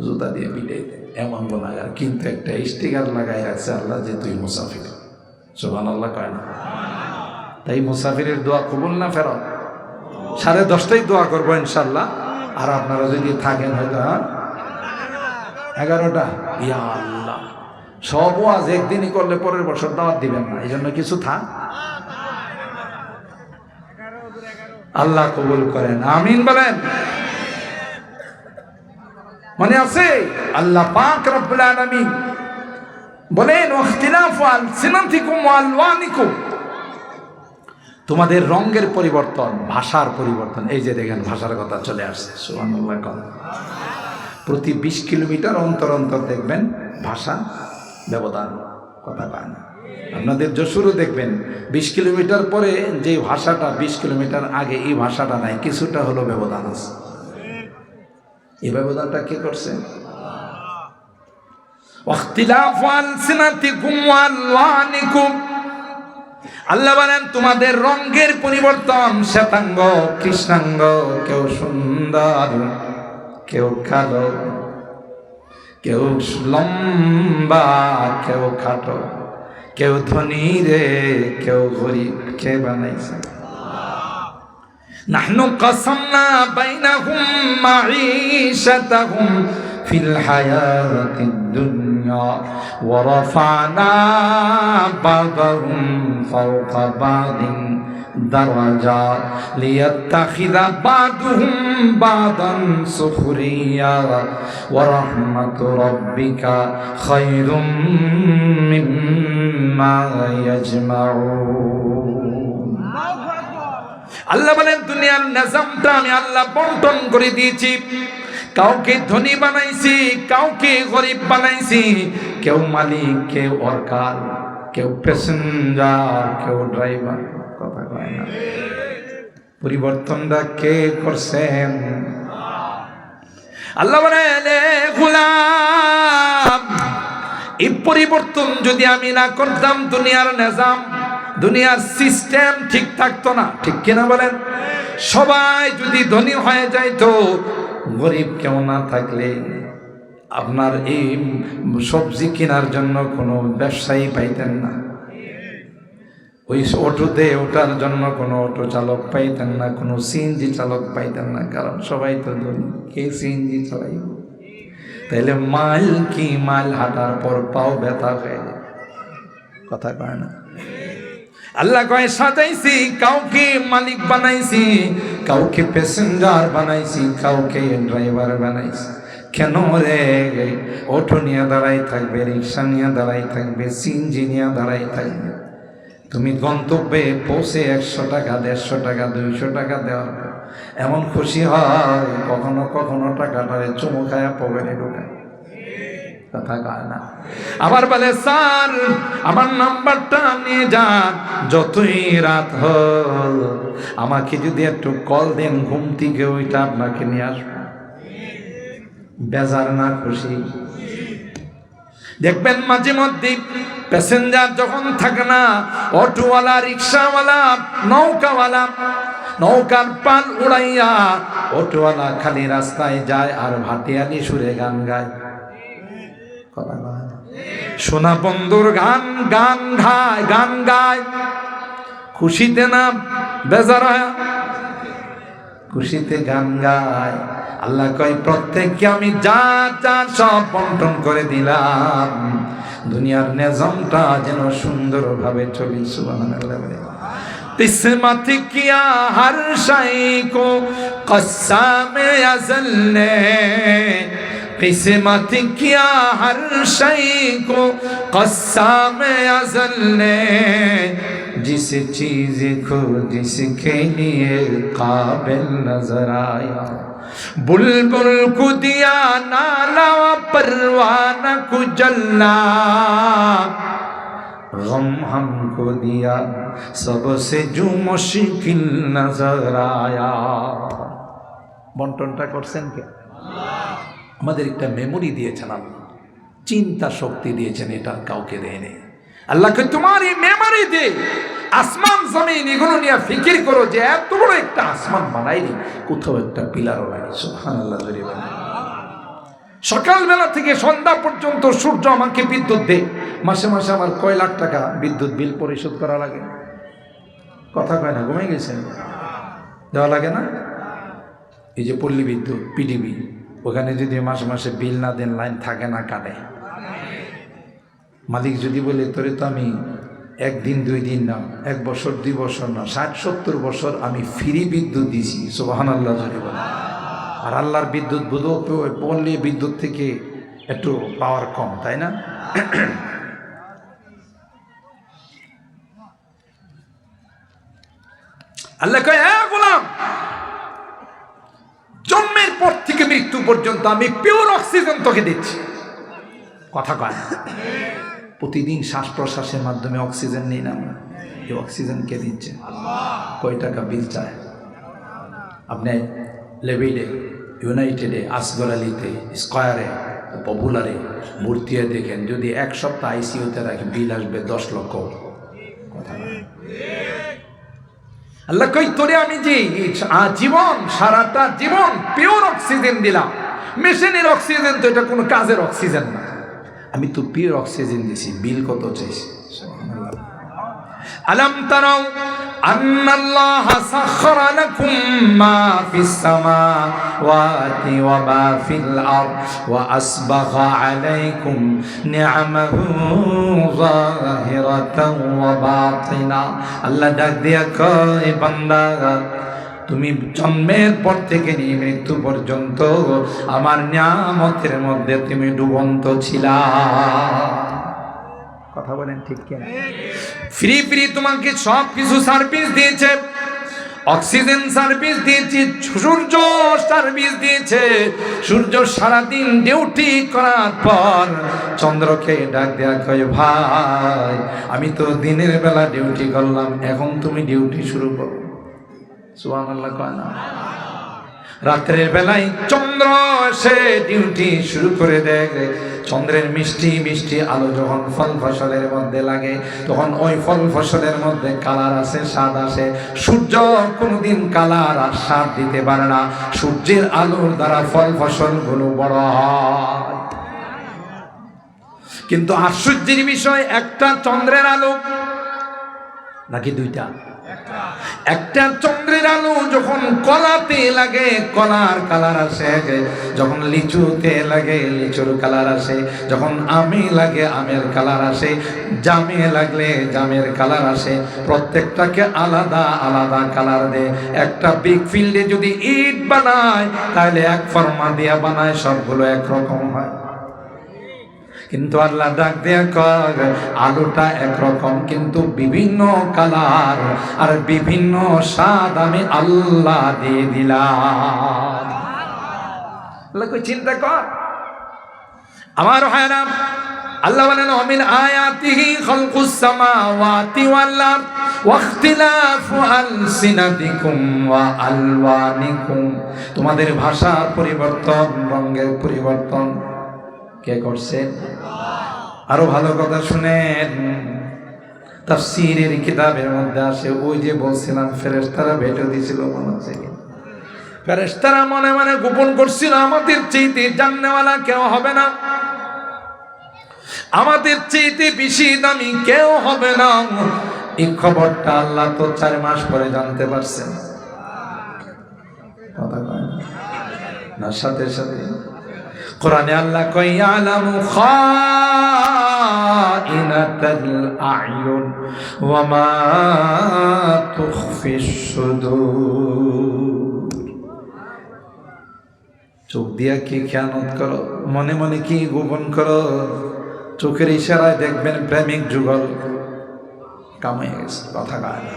[SPEAKER 1] জুতা দিয়ে পিটাই দেন, এমন গুনাহগার। কিন্তু একটা স্টিকার লাগাই রাখছে আল্লাহ যে তুই মুসাফির। সুবহানাল্লাহ কয় না? তাই মুসাফিরের দোয়া কবুল না ফেরত? 10:30টায় দোয়া করবো ইনশাল্লাহ। আর আপনারা যদি থাকেন হয়তো 11টা, ইয়া আল্লাহ, সব আজ একদিনই করলে পরের বছর দাওয়াত দিবেন না, এই জন্য কিছু থাক। আল্লাহ কবুল করেন, আমিন বলেন। মনে আছে আল্লাহ পাক রব্বুল আলামিন বলেন ওয়াখতিলাফু আলসিনাতিকুম ওয়া আলওয়ানিকুম, তোমাদের রঙের পরিবর্তন, ভাষার পরিবর্তন। এই যে দেখেন ভাষার কথা চলে আসছে। সুবহানাল্লাহ। প্রতি 20 কিলোমিটার অন্তর অন্তর দেখবেন ভাষা ব্যবধান। কথা পায় না। আপনাদের যশোরও দেখবেন 20 কিলোমিটার পরে যে ভাষাটা 20 কিলোমিটার আগে এই ভাষাটা নাই, কিছুটা হলো ব্যবধান আছে। এই ব্যবধানটা কে করছে? ওয়াখতিলাফু আলসিনাতিকুম ওয়া আলওয়ানিকুম, আল্লাহ বলেন তোমাদের রঙের পরিবর্তন, শ্বেতাঙ্গ কৃষ্ণাঙ্গ, কেউ সুন্দর, কেউ কালো, কেউ লম্বা, কেউ খাটো, কেউ ধনী রে, কেউ গরিব। কে বানাইছে? নাহনু কাসামনা বাইনাহুম মাঈশাতাহুম ফিল হায়াতিদ দুনিয়া ওয়া রাফা'না বা'দাহুম ফাওকা বা'দিন দারাজাত লিয়াত্তাখিযা বা'দুহুম বা'দান সুখরিয়া ওয়া রাহমাতু রাব্বিকা খায়রুম মিম্মা ইয়াজমাউন। আল্লাহ বলেন দুনিয়ার নিজামটা আমি আল্লাহ বন্টন করে দিয়েছি। কাউকে ধনী বানাইছি, কাউকে গরিব বানাইছি, কেউ মালিক, কেউ ওয়ার্কার, কেউ প্যাসেঞ্জার, কেউ ড্রাইভার। কথা কয় না? পরিবর্তনটা কে করছেন? আল্লাহ বলেন গোলাম, এই পরিবর্তন যদি আমি না করতাম, দুনিয়ার নিজাম, দুনিয়ার সিস্টেম ঠিক থাকতো না। ঠিক কিনা বলেন? সবাই যদি ধনী হয়ে যাইতো, গরিব কেউ না থাকলে আপনার এই সবজি কেনার জন্য কোনো ব্যবসায়ী পাইতেন না, ওই অটোতে ওঠার জন্য কোনো অটো চালক পাইতেন না, কোনো সিএনজি চালক পাইতেন না, কারণ সবাই তো ধনী। কে সিএনজি চালাইব? তাইলে মাইল কি মাইল হাঁটার পর পাও ব্যথা হয়ে যায়। কথা কয় না? আল্লাহ কয় সাজাইছি, কাউকে মালিক বানাইছি, কাউকে প্যাসেঞ্জার বানাইছি, কাউকে ড্রাইভার বানাইছি। কেন রে? অটো নিয়ে দাঁড়াই থাকবে, রিক্সা নিয়ে দাঁড়াই থাকবে, সিএনজি নিয়ে দাঁড়াই থাকবে। তুমি গন্তব্যে পৌঁছে 100 টাকা, 150 টাকা, 200 টাকা দেওয়ার এমন খুশি হয়, কখনো কখনো টাকাটারে চুমু খায়া পকেটে ঢোকায়। কথা কয় না? আবার বলে স্যার আমার নাম্বারটা নিয়ে যান, যতই রাত হল আমাকে যদি একটু কল দেন, ঘুম থেকে ওইটা আপনাকে নিয়ে আসবো। বেজার না খুশি? দেখবেন মাঝে মধ্যে প্যাসেঞ্জার যখন থাকে না, অটোওয়ালা, রিক্সাওয়ালা, নৌকাওয়ালা, নৌকার পাল উড়াইয়া অটোওয়ালা খালি রাস্তায় যায় আর ভাটিয়ালি সুরে গান গায়। কথা বলে সোনা বন্ধুর গান গান গায়, গান গায়। খুশিতে না বেজার হয়? খুশিতে গান গায়। আল্লাহ কয় প্রত্যেককে আমি যা যা সব বন্টন করে দিলাম, দুনিয়ার নিজামটা যেন সুন্দরভাবে চলে। সুবহানাল্লাহ। किस्मत किया हर शय को क़स्साम अज़ल ने, किस्मत किया हर शय को क़स्साम अज़ल ने, जिस चीज़ को जिसके लिए काबिल नजर आया, बुलबुल को दिया नाला परवाना को जलना, गम हमको दिया सबसे जो मुश्किल नजर आया। বন্টনটা করছেন কে? আমাদের একটা মেমোরি দিয়েছেন আল্লাহ, চিন্তা শক্তি দিয়েছেন, এটা কাউকে দেয়নি। আল্লাহকে তোমার এই মেমোরি দে, আসমান জমিন এগুলো নিয়ে ফিকির করো যে এত বড় একটা আসমান বানাইনি, কোথাও একটা পিলারও লাগে। সুবহানাল্লাহ। সকালবেলা থেকে সন্ধ্যা পর্যন্ত সূর্য আমাকে বিদ্যুৎ দেয়, মাসে মাসে আমার কয় লাখ টাকা বিদ্যুৎ বিল পরিশোধ করা লাগে। কথা কয় না? ঘুমিয়ে গেছেন? দেওয়া লাগে না? এই যে পল্লী বিদ্যুৎ, পিডিবি, ওখানে যদি মাসে মাসে বিল না দেন, লাইন থাকে না, কাটে। মালিক যদি বলে তোরে তো আমি 1 দিন 2 দিন না, 1 বছর 2 বছর না, 60-70 বছর আমি ফ্রি বিদ্যুৎ দিছি। সুবহানাল্লাহ। আর আল্লাহর বিদ্যুৎ পল্লী বিদ্যুৎ থেকে একটু পাওয়ার কম, তাই না? আল্লাহ কয় গোলাম, জন্মের পর থেকে মৃত্যু পর্যন্ত আমি পিওর অক্সিজেন তোকে দিচ্ছি। কথা কয়? প্রতিদিন শ্বাস প্রশ্বাসের মাধ্যমে অক্সিজেন নিই না আমরা। এই অক্সিজেন কে দিচ্ছে? কয় টাকা বিল চায়? আপনি লেভিডে, ইউনাইটেডে, আসগর আলীতে, স্কয়ারে, পপুলারে, মূর্তিয়ে দেখেন, যদি 1 সপ্তাহ আইসিইউতে রাখে বিল আসবে 10 লক্ষ। কথা না? আল্লাহ কই তোরে আমি যে জীবন, সারাটা জীবন পিওর অক্সিজেন দিলাম। মেশিনের অক্সিজেন তো এটা কোনো কাজের অক্সিজেন না, আমি তো পিওর অক্সিজেন দিছি। বিল কত চাইছি? আলাম তারাও আন্নাল্লাহা সাখখারা লাকুম মা ফিস সামাওয়াতি ওয়া মা ফিল আরদ ওয়া আসবাগা আলাইকুম নি'আমাহু যাহিরাতান ওয়া বাতিনা। আল্লাহ ডাক দিয়া কয়, বান্দা তুমি জন্মের পর থেকে নিয়ে মৃত্যু পর্যন্ত আমার নিয়ামতের মধ্যে তুমি ডুবন্ত ছিলা। কথা বলেন ঠিক কিনা? ফ্রি ফ্রি তোমাকে সব কিছু সার্ভিস দিয়েছে, অক্সিজেন সার্ভিস দিয়েছে, সূর্য সার্ভিস দিয়েছে। সূর্য সারাদিন ডিউটি করার পর চন্দ্রকে ডাক দেয়া কয়, ভাই আমি তো দিনের বেলা ডিউটি করলাম, এখন তুমি ডিউটি শুরু করো। সুবহানাল্লাহ কয় না? রাত্রের বেলায় চন্দ্র সে ডিউটি শুরু করে দেয়। চন্দ্রের মিষ্টি মিষ্টি আলো যখন ফল ফসলের মধ্যে লাগে, তখন ওই ফল ফসলের মধ্যে কালার আসে, স্বাদ আসে। সূর্য কোনোদিন কালার আর স্বাদ দিতে পারে না, সূর্যের আলোর দ্বারা ফল ফসলগুলো বড় হয়। কিন্তু আশ্চর্যের বিষয়, একটা চন্দ্রের আলো নাকি দুইটা? একটা চন্দ্রের আলো যখন কলাতে লাগে কলার কালার আসে, যখন লিচুতে লাগে লিচুর কালার আসে, যখন আমে লাগে আমের কালার আসে, জামে লাগলে জামের কালার আসে। প্রত্যেকটাকে আলাদা আলাদা কালার দেয়। একটা বিগ ফিল্ডে যদি ইট বানায় তাহলে এক ফর্মা দিয়া বানায়, সবগুলো একরকম হয়। কিন্তু আল্লাহ ডাক দেয়া কয়, আলোটা একরকম কিন্তু বিভিন্ন কালার আর বিভিন্ন স্বাদ আমি আল্লাহ দিয়ে দিলাম। আল্লাহ কই চিন্তা কর আমার ভাইরা। আল্লাহ বলেন, ওমিন আয়াতিহি খালকুস সামাওয়াতি ওয়াল আরদ ওয়া ইখতিলাফু আলসিনাতিকুম ওয়া আলওয়ানিকুম। তোমাদের ভাষার পরিবর্তন, রঙের পরিবর্তন কে করছেন? আরো ভালো কথা শুনেন, তাফসীরের কিতাবের মধ্যে আসে, ওই যে বলছিলাম ফেরেশতারা ভেটো দিছিল, মনে আছে? ফেরেশতারা মনে মনে গোপন করছিল, আমাদের চাইতে জান্নাতওয়ালা কেউ হবে না, আমাদের চাইতে বেশি দামি কেউ হবে না। এই খবরটা আল্লাহ তো 4 মাস পরে জানতে পারছেন। কথা কয় না? সাথে সাথে কোরআনে আল্লাহ কয়, ইয়ালামু খাইনাতাল আ'য়ুন ওয়া মা তুখফিস সুদূর। চোখ দিয়া কি খেয়ানত করো, মনে মনে কি গোপন করো, চোখের ইশারায় দেখবেন প্রেমিক যুগল কামাই গেছে। কথা কয় না?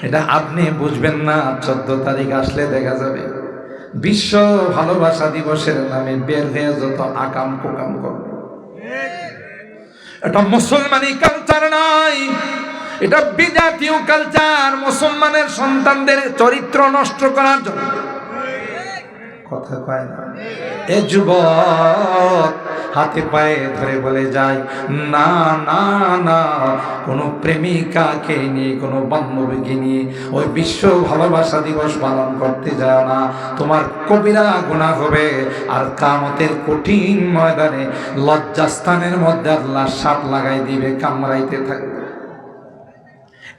[SPEAKER 1] এটা আপনি বুঝবেন না, 14 তারিখ আসলে দেখা যাবে। বিশ্ব ভালোবাসা দিবসের নামে বের হয়ে যত আকাম কুকাম করবে, এটা মুসলমানি কালচার নাই, এটা বিজাতীয় কালচার, মুসলমানের সন্তানদের চরিত্র নষ্ট করার জন্য। কথা কয় না? এ যুবক হাতে পায়ে ধরে বলে যায়, না না না, কোনো প্রেমিকাকে নিয়ে, কোনো বান্ধবীকে নিয়ে ওই বিশ্ব ভালোবাসা দিবস পালন করতে যায় না, তোমার কবিরা গুনাহ হবে। আর কিয়ামতের কঠিন ময়দানে লজ্জাস্থানের মধ্যে আল্লাহ সাপ লাগাই দিবে, কামড়াইতে থাকবে।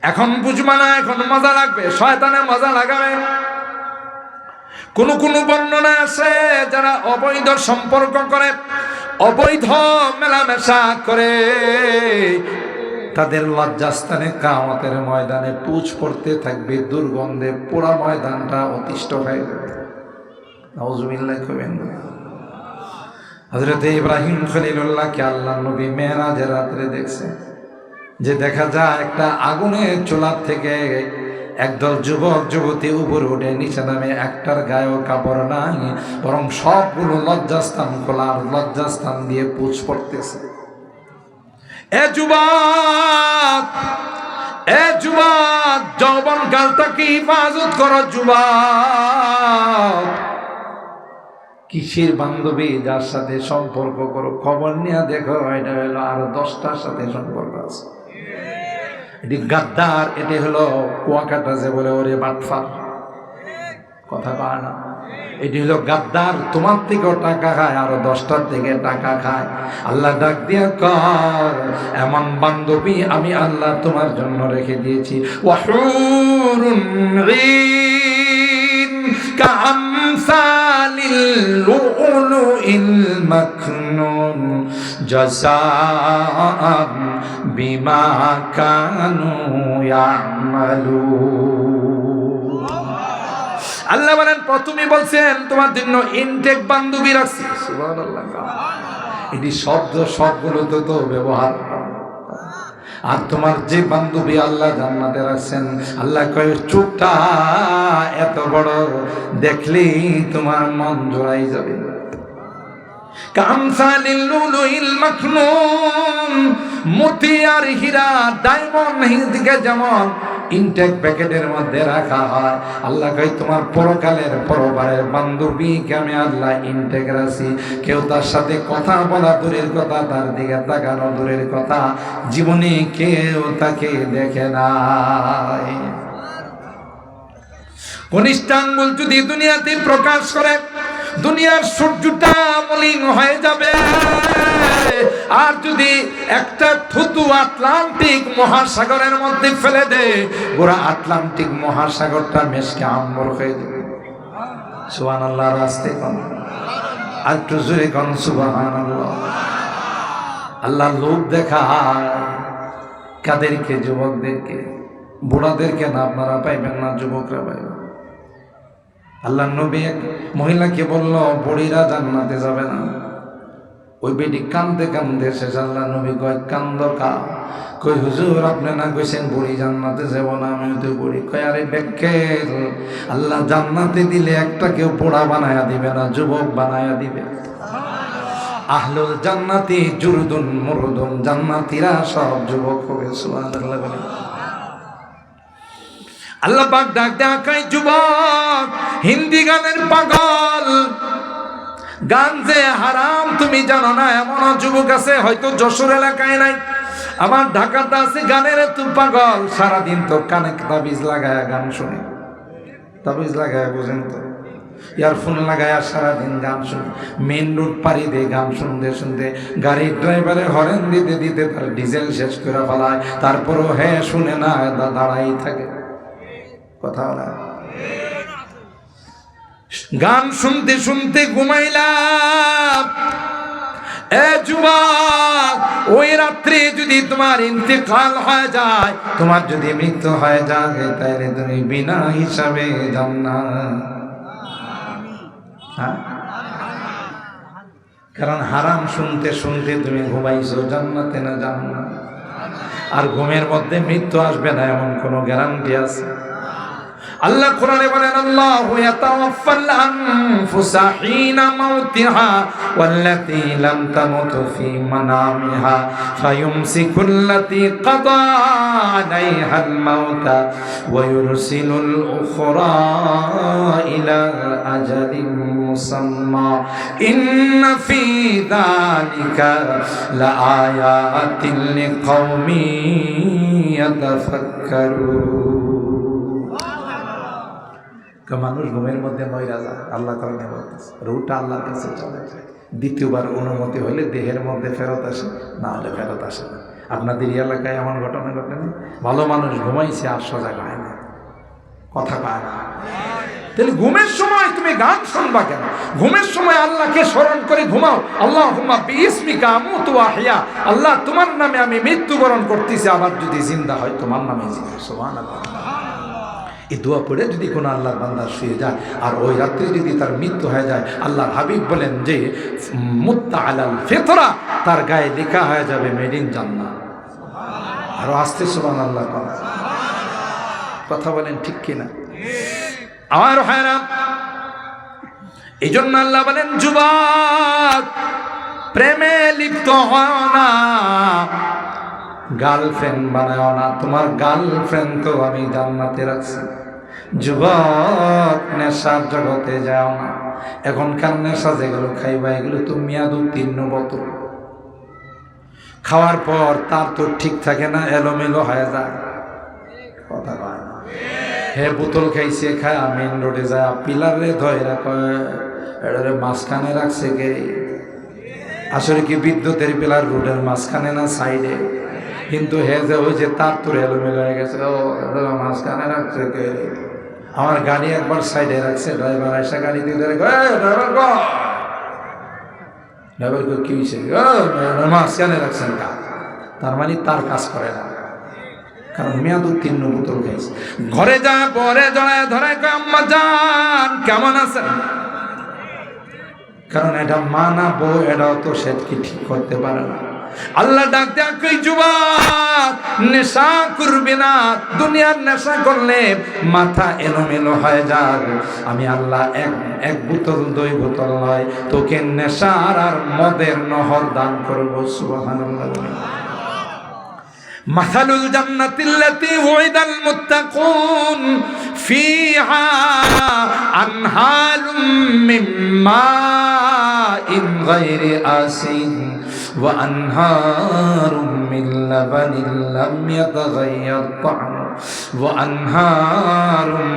[SPEAKER 1] এখন বুঝবা না, এখন মজা লাগবে, শয়তানে মজা লাগাবে। কোন কোন বর্ণনা আছে, যারা অবৈধ সম্পর্ক করে, অবৈধ মেলামেশা করে, তাদের লজ্জাস্থানে কিয়ামতের ময়দানে পুঁজ পড়তে থাকবে, দুর্গন্ধে পুরা ময়দানটা অতিষ্ঠ হয়ে যাবে। নাউজুবিল্লাহ কইবেন। হযরত ইব্রাহিম খলিলুল্লাহকে আল্লাহর নবী মেরাজের রাতে দেখছে, যে দেখা যায় একটা আগুনের চুলা থেকে একদল যুবক যুবতী উপরে উঠে নিচে নামে, একটার গায়েও কাপড় নাই, বরং সবগুলো লজ্জাস্থান খোলা, লজ্জাস্থান দিয়ে পুঁজ পড়তেছে। এ যুবক, এ যুবক, যৌবন কালটাকে হিফাজত করো যুবক। কিসের বান্ধবী, যার সাথে সম্পর্ক করো, খবর নিয়ে দেখো, এটা হলো আর 10টার সাথে সম্পর্ক আছে। এটি গাদ্দার, এটি হলো কুয়াকাটা যে বলে ওরে বাটফার। কথা কয় না? এটি হলো গাদ্দার, তোমার থেকেও টাকা খায়, আরো 10টার থেকে টাকা খায়। আল্লাহ ডাক দিয়া কর, এমন বান্ধবী আমি আল্লাহ তোমার জন্য রেখে দিয়েছি। ওয়াহুরুন ঈন কামসালিল লুলুইল মাকনুন জাযাআন বিমা কানু ইয়ামালুন। আল্লাহ বলেন, প্রথমে বলছেন তোমার জন্য ইনটেক বান্ধবী রাখছি। সুবহানাল্লাহ। এটি শব্দ সবগুলো তো ব্যবহার। আর তোমার যে বান্ধবী আল্লাহ জান্নাতে রাখছেন, আল্লাহ কয় চোখটা এত বড়, দেখলেই তোমার মন জোড়াই যাবে। কামসালিল লুলুইল মাকনুন, মতি আর হীরা, ডায়মন্ড হিরকে যেমন ইনটেক প্যাকেটের মধ্যে রাখা হয়, আল্লাহ কয় তোমার পরকালের পরবারের বান্ধবীকে আমি আল্লাহ ইনটেক রাখছি। কেউ তার সাথে কথা বলা দূরের কথা, তার দিকে তাকানো দূরের কথা, জীবনে কেউ তাকে দেখে নাই। কনিষ্ঠ আঙ্গুল যদি দুনিয়াতে প্রকাশ করে, দুনিয়ার সূর্যটা মলিন হয়ে যাবে। আর যদি একটা থুতু আটলান্টিক মহাসাগরের মধ্যে ফেলে দে, গোরা আটলান্টিক মহাসাগরটা মেশকে আম্বর হয়ে যাবে। সুবহানাল্লাহ। রাস্তে কোন আর একটু জোরে কোন সুবহানাল্লাহ। আল্লাহ লোক দেখায় কাদেরকে? যুবকদেরকে, বুড়াদেরকে না। আপনারা পাইবেন না, যুবকরা পাইবেন। আল্লাহ নবী এক মহিলাকে বলল, বুড়িরা জান্নাতে যাবে না। ওই বেটি কান্দে কান্দে শেষ। আল্লাহ নবী কয়, কান্দ কা? কই হুজুর আপনি না কইছেন বুড়ি জান্নাতে যাব না, আমি তো বুড়ি। কয় আরে বেকেল, আল্লাহ জান্নাতে দিলে একটা কেউ বুড়া বানায়া দিবে না, যুবক বানায়া দিবে। আহলুল জান্নাতি জুরুদুন মুরুদুন, জান্নাতীরা সব যুবক হবে। সুবহানাল্লাহ। আল্লাহ পাক ডাক দেখায়, যুবক হিন্দি গানের পাগল, গান যে হারাম তুমি জানো না এমন যুবক আছে, হয়তো যশোর এলাকায় নাই, আমার ঢাকাতে আছে। গানের এত পাগল, সারাদিন তো কানে তাবিজ লাগায় গান শুনে। তাবিজ লাগায়, বুঝেন তো, ইয়ারফোন লাগায় সারাদিন গান শুনে। মেন রোড পাড়ি দিয়ে গান শুনতে শুনতে গাড়ির ড্রাইভারে হরেন দিতে দিতে তার ডিজেল শেষ করে ফেলায়। তারপরও হ্যাঁ শুনে না, দাঁড়াই থাকে। কথা না, গান শুনতে শুনতে ঘুমাইলাম। এ যুবক, ওই রাত্রে যদি তোমার ইন্তেকাল হয়ে যায়, তোমার যদি মৃত্যু হয়ে যায়, তাহলে তুমি বিনা হিসাবে জান্নাত। কারণ হারাম শুনতে শুনতে তুমি ঘুমাইছো, জান্নাতে না জান্নাত। আর ঘুমের মধ্যে মৃত্যু আসবে না এমন কোন গ্যারান্টি আছে? আল্লাহ কোরআনে বলেন, আল্লাহু ইয়াতাওয়াফাল আনফুসা হিনা মাউতিহা ওয়াল্লাতী লাম তামুত ফী মানামিহা ফায়ুমসিকুল্লাতী কাদা আলাইহাল মাউতা ওয়া ইউরসিলুল উখরা ইলা আজালিন মুসাম্মা ইন্না ফী যালিকা লাআয়াতিন লিকাওমিন ইয়াতাফাক্কারুন। মানুষ ঘুমের মধ্যে মইরা যায়, আল্লাহ কারণে বলতেছে রুটা আল্লাহর কাছে চলে যায়। দ্বিতীয়বার অনুমতি হলে দেহের মধ্যে ফেরত আসে, না হলে ফেরত আসে না। আপনাদের এলাকায় এমন ঘটনা ঘটেনি? ভালো মানুষ ঘুমাইছে আর সজাগ হয় না, কথা পায় না। তাহলে ঘুমের সময় তুমি গান শুনবা কেন? ঘুমের সময় আল্লাহকে স্মরণ করে ঘুমাও। আল্লাহুম্মা বিইসমিকা আমুতু ওয়া আহইয়া, আল্লাহ তোমার নামে আমি মৃত্যুবরণ করতেছি, আবার যদি জিন্দা হয় তোমার নামে জিন্দা। সুবহানাল্লাহ। এই দোয়া পড়ে যদি কোনো আল্লাহর বান্দা শুয়ে যায় আর ওই রাত্রে যদি তার মৃত্যু হয়ে যায়, আল্লাহর হাবিব বলেন যে মুত্তা আলাল ফিতরা, তার গায়ে লেখা হয়ে যাবে মেড ইন জান্নাহ। আরো আসতে সুবহানাল্লাহ। কথা বলেন ঠিক কিনা? আমার ভাইরা, এই জন্য আল্লাহ বলেন, যুবক প্রেমে লিপ্ত হয় না, গার্লফ্রেন্ড বানাও না। তোমার গার্লফ্রেন্ড তো আমি জান্নাতে রাখছি। যুবক নেশার জগতে যাও না। এখনকার নেশা যেগুলো খাইবা, এগুলো তো মেয়াদ উত্তীর্ণ বোতল। খাওয়ার পর তার তো ঠিক থাকে না, এলোমেলো হয়ে যায়। কথা কয় না? হে বোতল খাইছে, খায় মেন রোডে যায় পিলারে ধরে এটারে মাঝখানে রাখছে কে? আসলে কি বিদ্যুতের পিলার রোডের মাঝখানে না সাইডে? কিন্তু হে যে ওই যে তার তোর এলোমেলো হয়ে গেছে, ও এটা মাঝখানে রাখছে কে? আমার গাড়ি একবার সাইডে রাখছে, ড্রাইভার এসে গাড়ি দিয়ে ধরে ড্রাইভার কি হয়েছে? মাঝখানে রাখছেন কা? তার মানে তার কাজ করে না, কারণ মেয়াদ উত্তীর্ণ বোতল খাইছে। ঘরে যা পরে জড়ায় ধরে আম্মা জান কেমন আছেন? কারণ এটা মা না বউ, এটাও তো সে কি ঠিক করতে পারে না। আল্লাহ ডাক দেয়া কই যুবক নেশা করবি না, দুনিয়ার নেশা করলে মাথা এলোমেলো হয়ে যাবে। আমি আল্লাহ এক বোতল 2 বোতল নয়, তোকে নেশার আর মদের নহর দান করব। সুবহানাল্লাহ। মাসালুল জান্নাতিল্লাতী ওয়াইদাল মুত্তাকুন ফিহা আনহারুম মিন মাইন গায়রি আসিন ওয়া আনহারুম মিন লাবানিন লাম ইয়াতাগায়্যার তা'মুহু ওয়া আনহারুম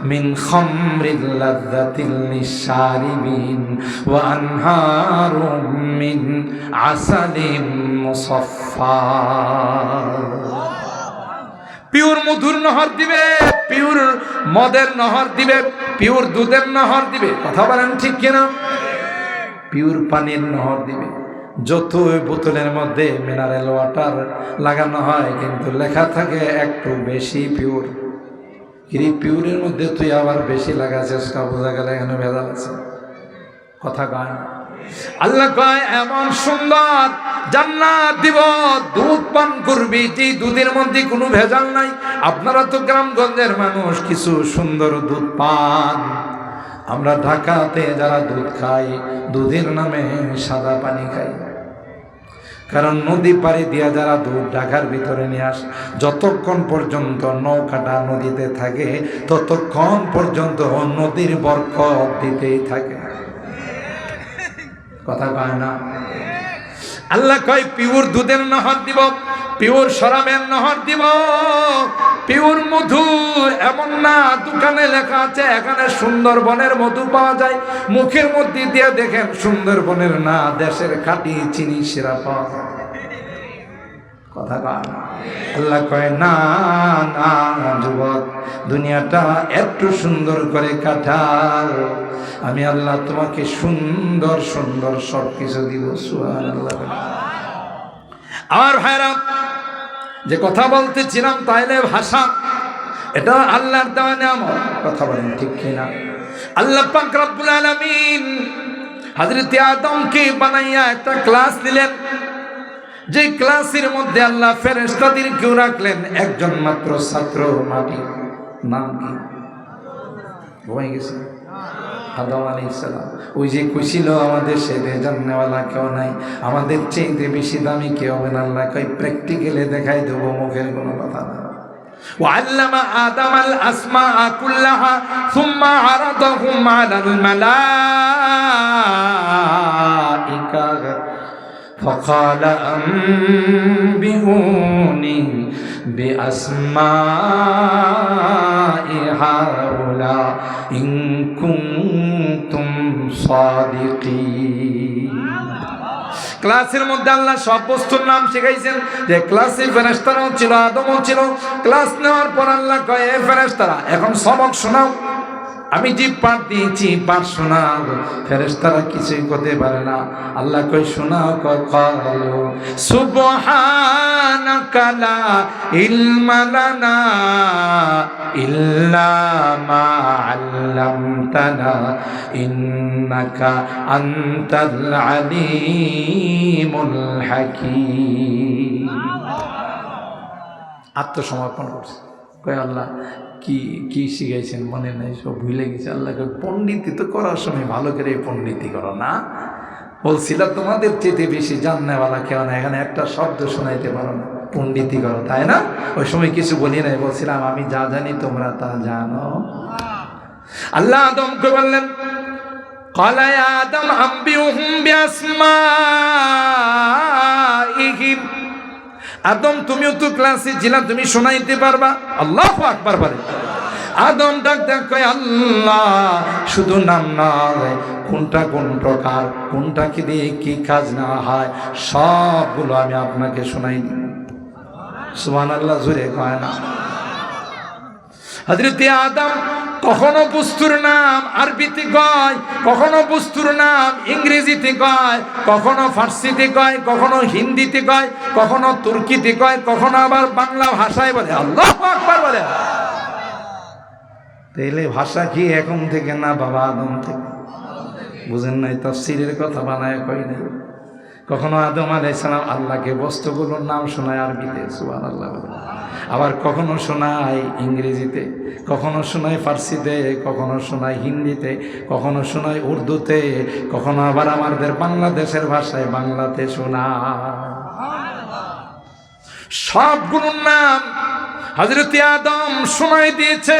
[SPEAKER 1] মিন খামরিল লাযযাতিল লিশশারিবিন ওয়া আনহারুম মিন আসালিন মুসাফফা। পিওর মধুর নহর দিবে, পিওর মদের নহর দিবে, পিওর দুধের নহর দিবে। কথা বলেন ঠিক কিনা? পিওর পানির নহর দিবে। যত বোতলের মধ্যে মিনারেল ওয়াটার লাগানো হয়, কিন্তু লেখা থাকে একটু বেশি পিওর। কিন্তু পিওরের মধ্যে তুই আবার বেশি লাগাচ্ছিস, বোঝা গেলে এখানে ভেজাল আছে। কথা কয় আল্লাহ কয় এমন সুন্দর জান্নাত দিব, দুধ পান করবি যে দুধের মধ্যে কোনো ভেজাল নাই। আপনারা তো গ্রামগঞ্জের মানুষ, কিছু সুন্দর দুধ পান। আমরা ঢাকাতে যারা দুধ খাই, দুধের নামে সাদা পানি খাই। কারণ নদী পাড়ি দিয়া যারা দুধ ঢাকার ভিতরে নিয়ে আসে, যতক্ষণ পর্যন্ত নৌকাটা নদীতে থাকে ততক্ষণ পর্যন্ত নদীর বরকত দিতেই থাকে। কথা কয় না? আল্লাহ কয় পিওর দুধের নহর দিব, পিওর শরাবের নহর দিব, পিওর মধু। এমন না দোকানে লেখা আছে এখানে সুন্দরবনের মধু পাওয়া যায়, মুখের মধ্যে দিয়ে দেখেন সুন্দরবনের না, দেশের খাঁটি চিনি শিরা পাওয়া যায়। কথা কয় না? আল্লাহ কয় না না যুবক, দুনিয়াটা একটু সুন্দর করে কাটাও, আমি আল্লাহ তোমাকে সুন্দর সুন্দর সব কিছু দিব। সুবহানাল্লাহ। আমার ভাইরা, যে কথা বলতেছিলাম তাইলে ভাষা, এটা আল্লাহর দেওয়া নিয়ামত। কথা বলেন ঠিক কিনা? আল্লাহ পাক রব্বুল আলামিন হযরত আদমকে বানাইয়া একটা ক্লাস দিলেন, যে ক্লাসের মধ্যে আল্লাহ ফেরেশতাদেরকেও রাখলেন, একজন মাত্র ছাত্র মাটি। নাম কি? ঘুমাই গেছে? আদম আলাইহিস সালাম। ওই যে কইছিল আমাদের সাথে জান্নাতওয়ালা কেউ নাই, আমাদের চেয়ে বেশি দামি কেউ হবে না। আল্লাহ কই প্র্যাকটিক্যালি দেখাই দেব, মুখের কোনো কথা না। وعلم آدم الأسماء كلها ثم عرضهم على الملائكة فقال أنبئوني بأسماء هؤلاء إن كنتم صادقين। ক্লাসের মধ্যে আল্লাহ সব বস্তুর নাম শিখাইছেন। যে ক্লাসে ফেরেশতারাও ছিল, আদমও ছিল। ক্লাস নেওয়ার পর আল্লাহ কয়, এ ফেরেশতারা এখন সবক শোনাও। আমি যে পাঠ দিয়েছি পাঠ শোনাও। ফেরেশতারা কিছুই করতে পারে না। আল্লাহ কই শোনাও। ক্বালু সুবহানাকা লা ইলমা লানা ইল্লা মা আল্লামতানা ইন্নাকা আনতাল আলিমুল হাকীম। আত্মসমর্পণ করছে। কয় আল্লাহ কি কি শিখাইছেন মনে নাই, সব ভুলে গেছে। আল্লাহকে পণ্ডিতি তো করার সময় ভালো করে পণ্ডিতি করো না। বলছিলাম তোমাদের চেয়ে বেশি জাননেওয়ালা কেউ না, এখানে একটা শব্দ শোনাইতে পারো না, পণ্ডিতি করো, তাই না? ওই সময় কিছু বলি নাই, বলছিলাম আমি যা জানি তোমরা তা জানো। আল্লাহ আদমকে বললেন, قال يا آدم أنبئهم بأسمائهم। আদম তুমিও তো ক্লাসে ছিলা, তুমি শোনাইতে পারবা? আল্লাহু আকবার বলে। আদম ডাক দেখ কয় আল্লাহ শুধু নাম নয়, কোনটা কোন প্রকার, কোনটা কি দিয়ে কি কাজ না হয় সবগুলো আমি আপনাকে শোনাই দিই। সুবহানাল্লাহ জোরে কয় না। হযরত আদম কখনো বস্তুর নাম আরবিতে কয়, কখনো বস্তুর নাম ইংরেজিতে কয়, কখনো ফার্সিতে কয়, কখনো হিন্দিতে কয়, কখনো তুর্কিতে কয়, কখনো আবার বাংলা ভাষায় বলে আল্লাহু আকবার বলে। তাইলে ভাষা কি এখন থেকে না বাবা আদম থেকে? বুঝেন নাই, তাফসীরের কথা বানায় কই নাই। কখনো আদম আলাইহিস সালাম আল্লাহকে বস্তুগুলোর নাম শোনায় আরবিতে, সুবহানাল্লাহ। আবার কখনো শোনায় ইংরেজিতে, কখনো শোনায় ফার্সিতে, কখনো শোনায় হিন্দিতে, কখনো শোনায় উর্দুতে, কখনো আবার আমাদের বাংলাদেশের ভাষায় বাংলাতে শোনায়। সবগুলোর নাম হযরত আদম শোনায় দিয়েছে,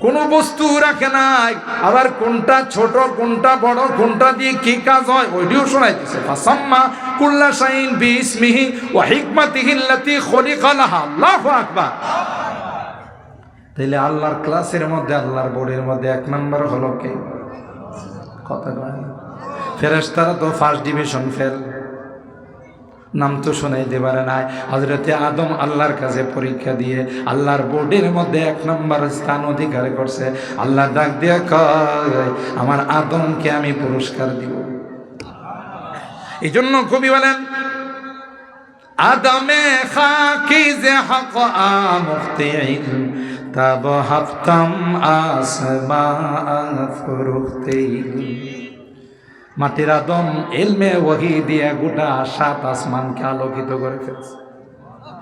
[SPEAKER 1] কোন বস্তু রাখে নাই। আবার কোনটা ছোট কোনটা বড়, কোনটা দিয়ে কি কাজ হয় ওইটিও শোনাইতেছে। ফাসাম্মা কুল্লা শাইইন বিইসমিহি ওয়া হিকমাতিহি আল্লাতী খুলিকা লাহা। আল্লাহু আকবার। তাইলে আল্লাহর ক্লাসের মধ্যে, আল্লাহর বোর্ডের মধ্যে এক নাম্বার হলো কে? কথা কয় না। ফেরেশতারা তো ফার্স্ট ডিভিশন ফেল, নাম তো শোনাইতে পারে নাই। হযরতে আদম আল্লাহর কাছে পরীক্ষা দিয়ে আল্লাহর বোর্ডের মধ্যে এক নম্বর স্থান অধিকার করছে। আল্লাহ ডাক দিয়ে কয় আমার আদমকে আমি পুরস্কার দিব। এই জন্য কবি বলেন আদমে খাকি যে হক আমুখতিন তব হাফতাম আসমা ফুরুখতিন। মাটির আদম ইলমে ওহী দিয়ে গোটা সাত আসমানকে আলোকিত করে ফেলছে।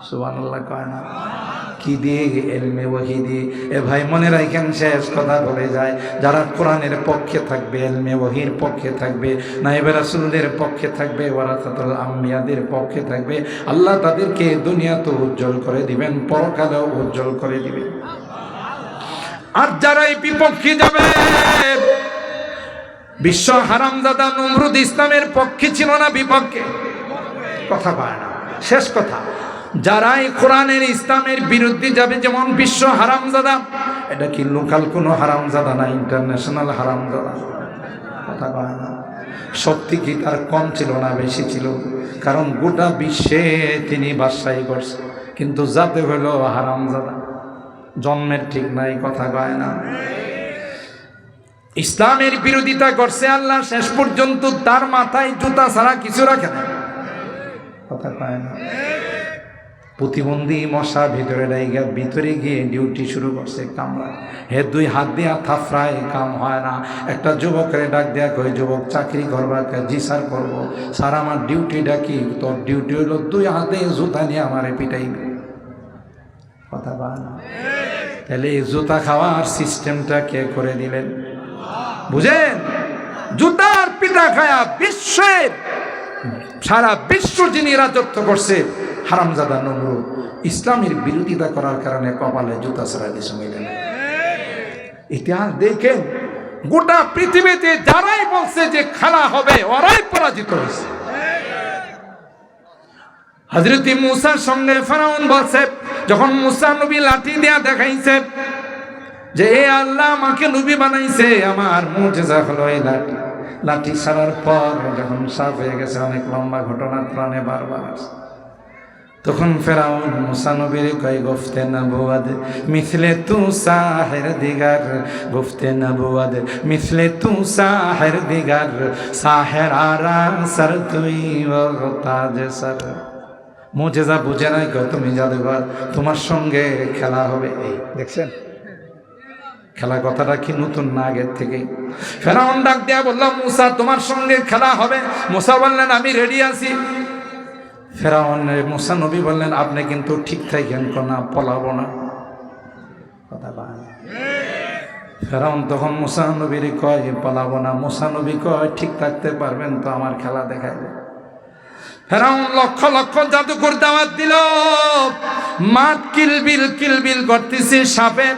[SPEAKER 1] সুবহানাল্লাহ কয় না? কি দিয়ে? ইলমে ওহী দিয়ে। এ ভাই মনে রাখেন, শেষ কথা বলে যায়, যারা কোরআনের পক্ষে থাকবে, ইলমে ওহীর পক্ষে থাকবে, নায়েবে রাসূলদের পক্ষে থাকবে, ওয়ারাসাতুল আম্বিয়াদের পক্ষে থাকবে, আল্লাহ তাদেরকে দুনিয়াতেও উজ্জ্বল করে দিবেন, পরকালেও উজ্জ্বল করে দিবেন। আর যারাই বিপক্ষে যাবে, বিশ্ব হারামজাদা নমরুদ ইসলামের পক্ষে ছিল না, বিপক্ষে। কথা পায় না, শেষ কথা। যারাই কোরআনের ইসলামের বিরুদ্ধে যাবে, যেমন বিশ্ব হারামজাদা, এটা কি লোকাল কোনো হারামজাদা না, ইন্টারন্যাশনাল হারামজাদা। কথা পায় না। শক্তি কি তার কম ছিল না বেশি ছিল? কারণ গোটা বিশ্বে তিনি বাদশাহী করছে, কিন্তু যাতে হলো হারামজাদা, জন্মের ঠিক নাই। কথা কয় না। ইসলামের বিরোধিতা করছে, আল্লাহ শেষ পর্যন্ত তার মাথায় জুতা ছাড়া কিছু রাখে না। কথা কয় না। প্রতিবন্ধী মশা ভিতরে গিয়ে ডিউটি শুরু করছে, কামড়া। হে দুই হাত দিয়া থাফরায়, কাম হয় না। একটা যুবকের ডাক দেয়া কই, যুবক চাকরি করবা? জি স্যার করবো। স্যার আমার ডিউটিটা কি? তোর ডিউটি হলো দুই হাতে জুতা নিয়ে আমারে পিটাইবে। কথা কয় না। তাহলে এই জুতা খাওয়ার সিস্টেমটা কে করে দিলেন? বুঝেন? জুতার পিঠা খায়া বিশ্বের, সারা বিশ্ব যিনি রাজত্ব করছে, হারামজাদা নমরুদ, ইসলামের বিরোধিতা করার কারণে কপালে জুতা ছাড়া কিছু মিলে না। ইতিহাস দেখেন, গোটা পৃথিবীতে যারাই বলছে যে খেলা হবে, ওরাই পরাজিত হয়েছে। হযরত মূসার সঙ্গে ফেরাউন বলছে, যখন মূসা নবী লাঠি দেয়া দেখাইছে যে এ আল্লাহ আমাকে নবী বানাইছে, আমার মুজিজা হলো এই লাঠি। লাঠি ছাড়ার পর যখন সাফ হয়ে গেছে, অনেক লম্বা ঘটনা প্রাণে বারবার আসে, তখন ফেরাউন মূসা নবীর কয় গুফতে নবুওয়াত মিসলে তু সাহির দিগার, গুফতে নবুওয়াত মিসলে তু সাহির দিগার, সাহির আরা সর তুই ও তাজ সর। মুজিজা বুঝে নাই, তুমি জাদুঘর, তোমার সঙ্গে খেলা হবে। এই দেখছেন, খেলা কথাটা কি নতুন না আগের থেকে? ফেরাউন ডাক দেয়া বলল, মূসা তোমার সঙ্গে খেলা হবে। মূসা বললেন আমি রেডি আছি। ফেরাউন মূসা নবী বললেন আপনি কিন্তু ঠিক থাকেন, না পলাবো না। কথা বলেন। ফেরাউন তখন মূসা নবীর কয় পলাবো না। মূসা নবী কয় ঠিক থাকতে পারবেন তো আমার খেলা দেখাইবে। ফেরাউন লক্ষ লক্ষ জাদুকর দাওয়াত দিল, মাঠ কিলবিল করতেছে সাপে।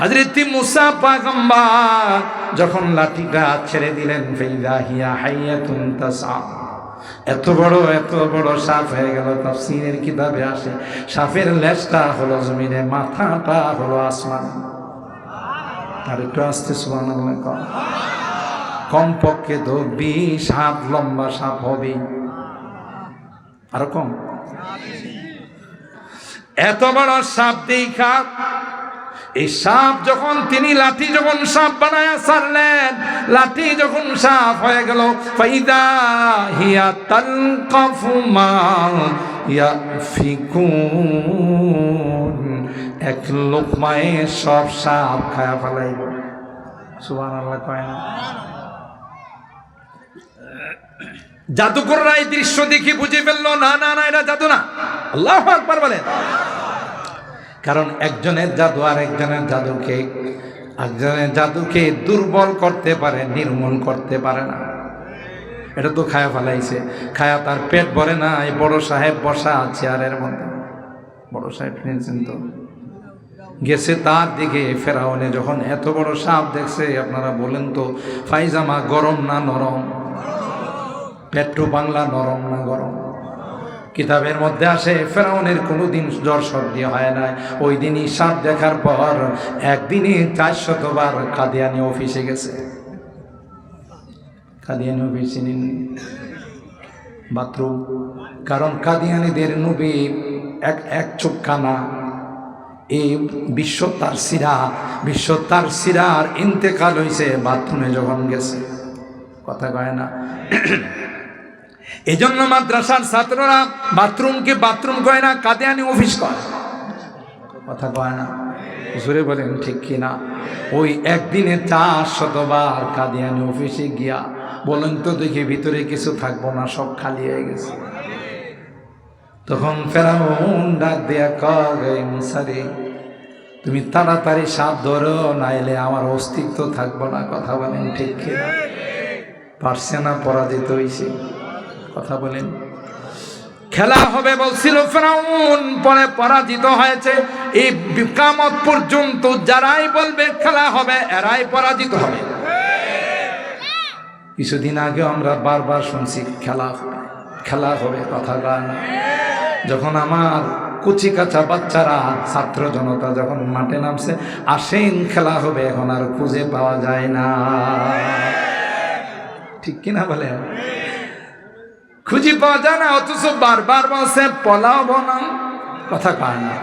[SPEAKER 1] হযরত মূসা পয়গম্বর যখন লাঠিটা ছেড়ে দিলেন, ফাইদা হিয়া হাইয়াতুন তাসা, এত বড় সাপ হয়ে গেল। তাফসীরের কিতাবে আসে সাপের লেজটা হলো জমিনে, মাথাটা হলো আসমানে। আর একটু আসতে সুবহানাল্লাহ কম, কমপক্ষে তো 20 হাত লম্বা সাপ হবে, আরো কম। এত বড় সাপ দেখা এই সাপ যখন তিনি লাঠি যখন সাপ বানায়া ছাড়লেন, লাঠি যখন সাপ হয়ে গেল, ফাইদা হিয়া তালকাফু মা ইয়াফিকুন, এক লোকমায় সব সাপ খায়া ফেলাইল। সুবহানাল্লাহ কয় না? জাদুকররা এই দৃশ্য দেখে বুঝে ফেললো না না না, এটা জাদু না। আল্লাহু আকবার বলেন। কারণ একজনের জাদু আর একজনের জাদুকে দুর্বল করতে পারে, নির্মূল করতে পারে না। এটা তো খায়া ফেলাইছে, খায়া তার পেট ভরে না। এই বড় সাহেব বসা চেয়ারের মধ্যে, বড় সাহেব শুনেছেন তো, গেছে তার দিকে। ফেরাউনে যখন এত বড় সাপ দেখছে, আপনারা বলেন তো পায়জামা গরম না নরম? পেট্রো বাংলা নরম না গরম? কিতাবের মধ্যে আসে ফেরাউনের কোনোদিন জ্বর সর্দি হয় নাই। ওই দিনই সাপ দেখার পর একদিনে 400 বার কাদিয়ানি অফিসে গেছে। কাদিয়ানি অফিস চিনেন? বাথরুম। কারণ কাদিয়ানিদের নবী এক চোখ কানা। এই বিশ্ব তার সিরার ইন্তেকাল হয়েছে বাথরুমে যখন গেছে। কথা কয় না? এই জন্য মাদ্রাসার ছাত্ররা বাথরুমকে বাথরুম কয় না, কাদিয়ানি অফিস কয়। কথা কয় না? জোরে বলেন ঠিক কিনা? ওই একদিনে 400 বার কাদিয়ানি অফিসে গিয়া বলেন তো দেখি, ভিতরে কিছু থাকবো না, সব খালি হয়ে গেছে। তখন ফেরাউন ডাক দিয়া কয়, মুসা রে, তুমি তাড়াতাড়ি সাপ ধরো, নাইলে আমার অস্তিত্ব থাকবো না। কথা বলেন ঠিক কিনা? পারছে না, পরাজিত হয়েছে। কথা বলেন। খেলা হবে বলছিল ফেরাউন, পরে পরাজিত হয়েছে। এই কিয়ামত পর্যন্ত যারাই বলবে খেলা হবে, এরাই পরাজিত হবে। কিছুদিন আগে আমরা বারবার শুনছি খেলা হবে। কথা গান যখন আমার কুচি কাঁচা বাচ্চারা, ছাত্র জনতা যখন মাঠে নামছে, আসেন খেলা হবে, এখন আর খুঁজে পাওয়া যায় না। ঠিক কিনা বলে? খুঁজে পাওয়া যায় না, অথচ বারবার বলছে পোলাও বানাও। কথা কয় না?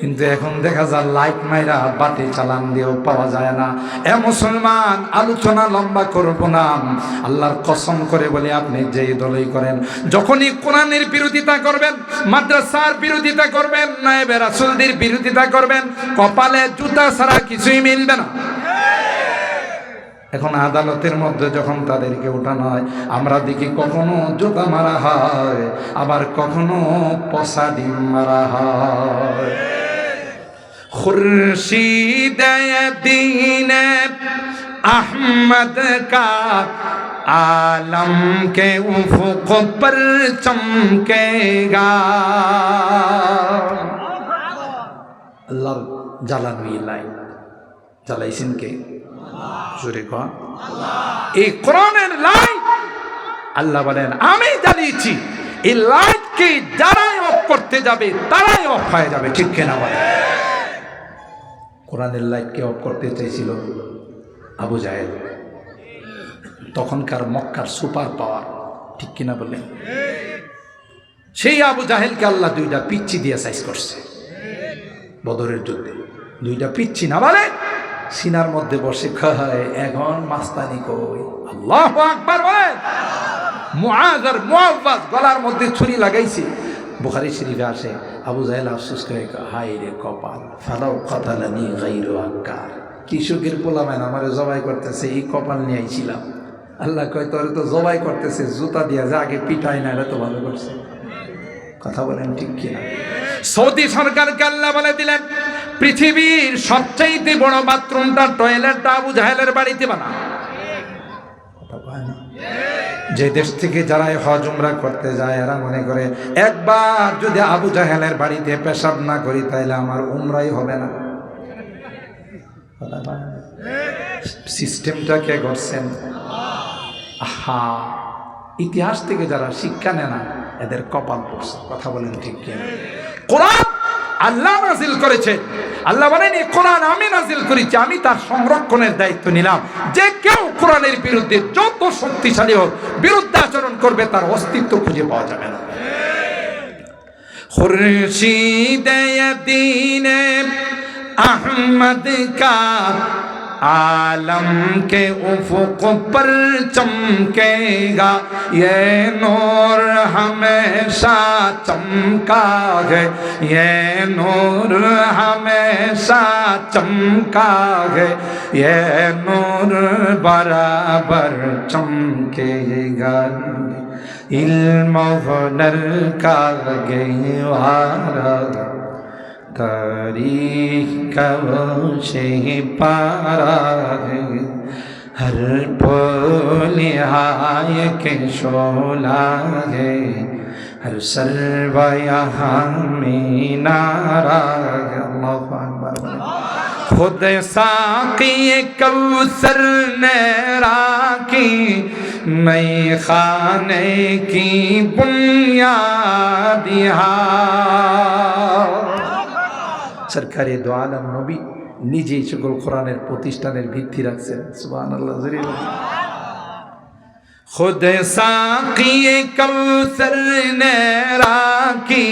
[SPEAKER 1] কিন্তু এখন দেখা যায় লাইট মাইরা বাটি চালান দিয়েও পাওয়া যায় না। এ মুসলমান, আলোচনা লম্বা করব না, আল্লাহর কসম করে বলে আপনি যেই দলই করেন, যখনই কোরআনের বিরোধিতা করবেন, মাদ্রাসার বিরোধিতা করবেন, নায়েবে রাসূলদের বিরোধিতা করবেন, কপালে জুতা ছাড়া কিছুই মিলবে না। এখন আদালতের মধ্যে যখন তাদেরকে উঠানো হয়, আমরা দেখি কখনো জুতা মারা হয়, আবার কখনো পচা ডিম মারা হয়। খুরশিদ দীন আহমদ কা आलम के उफ़ुक़ पर चमकेगा। अल्लाह জ্বালানি লাইট জ্বালাইছেন কে? জোরে কর। এই কোরআনের লাইট আল্লাহ বলেন আমি জ্বালিয়েছি। এই লাইটকে যারাই অফ করতে যাবে তারাই অফ হয়ে যাবে। ঠিক কিনা বলে? কোরআনের লাইটকে অফ করতে চাইছিল আবু জাহেল, তখনকার মক্কার সুপার পাওয়ার। ঠিক কিনা বলে? সেই আবু জাহেলকে আল্লাহ 2টা পিচ্চি দিয়ে সাইজ করছে বদরের যুদ্ধে। 2টা পিচ্চি না বলে সিনার মধ্যে বসে খায়, এখন মাস্তানি কই। আল্লাহু আকবার বলেন। মুআয আর মুআওয়াজ গলার মধ্যে ছুরি লাগাইছে। বুখারী শরীফে আসে আবু জাহেল আফসোস করে, হায় রে কপাল, ফালাউ কাতালানি গায়রু আক্কার। কৃষকের পোলামেন আমারে জবাই করতেছে, এই কপাল নিয়ে আইছিলাম। আল্লাহ কয় তোরে তো জবাই করতেছে, জুতা দিয়া যা আগে পিটাই না, এটা তো ভালো করছে। কথা বলেন ঠিক কিনা? সৌদি সরকারকে আল্লাহ বলে দিলেন পৃথিবীর সবচাইতে বড় বাথরুমটা, টয়লেটটা আবু জাহেলের বাড়িতে বানা। যে দেশ থেকে যারা হজ উমরা করতে যায়, এরা মনে করে একবার যদি আবু জাহেলের বাড়িতে পেশাব না করি তাইলে আমার উমরাই হবে না। সিস্টেমটা কে করছেন? আহা, ইতিহাস থেকে যারা শিক্ষা নেয় না এদের কপাল পড়ছে। কথা বলেন ঠিক কিনা? কোরআন আল্লাহ নাজিল করেছে, আল্লাহ বলেন এই কোরআন আমি নাজিল করেছি, আমি তার সংরক্ষণের দায়িত্ব নিলাম। যে কেউ কোরআনের বিরুদ্ধে যত শক্তিশালী হোক বিরুদ্ধাচরণ করবে তার অস্তিত্ব খুঁজে পাওয়া যাবে না। খুরশিদ দীন अहमद का आलम के उफ़ुक़ पर चमकेगा, ये नूर हमेशा चमका है, ये नूर हमेशा चमका है, ये नूर बराबर चमकेगा। इल्म हुनर का गहवारा तारीख का से पारा है, हर पल हाय के शोला है, हर सर्वा यहाँ में नारा है। अल्लाहु अकबर। खुद साक़ी कौसर ने राखी, मैं खाने की बुनियाद সরকারি দো আলম নবী নিজেই সকল কোরআনের প্রতিষ্ঠানের ভিত্তি রাখছেন। সুবহানাল্লাহ। खुद साक़ी कौसर ने राखी,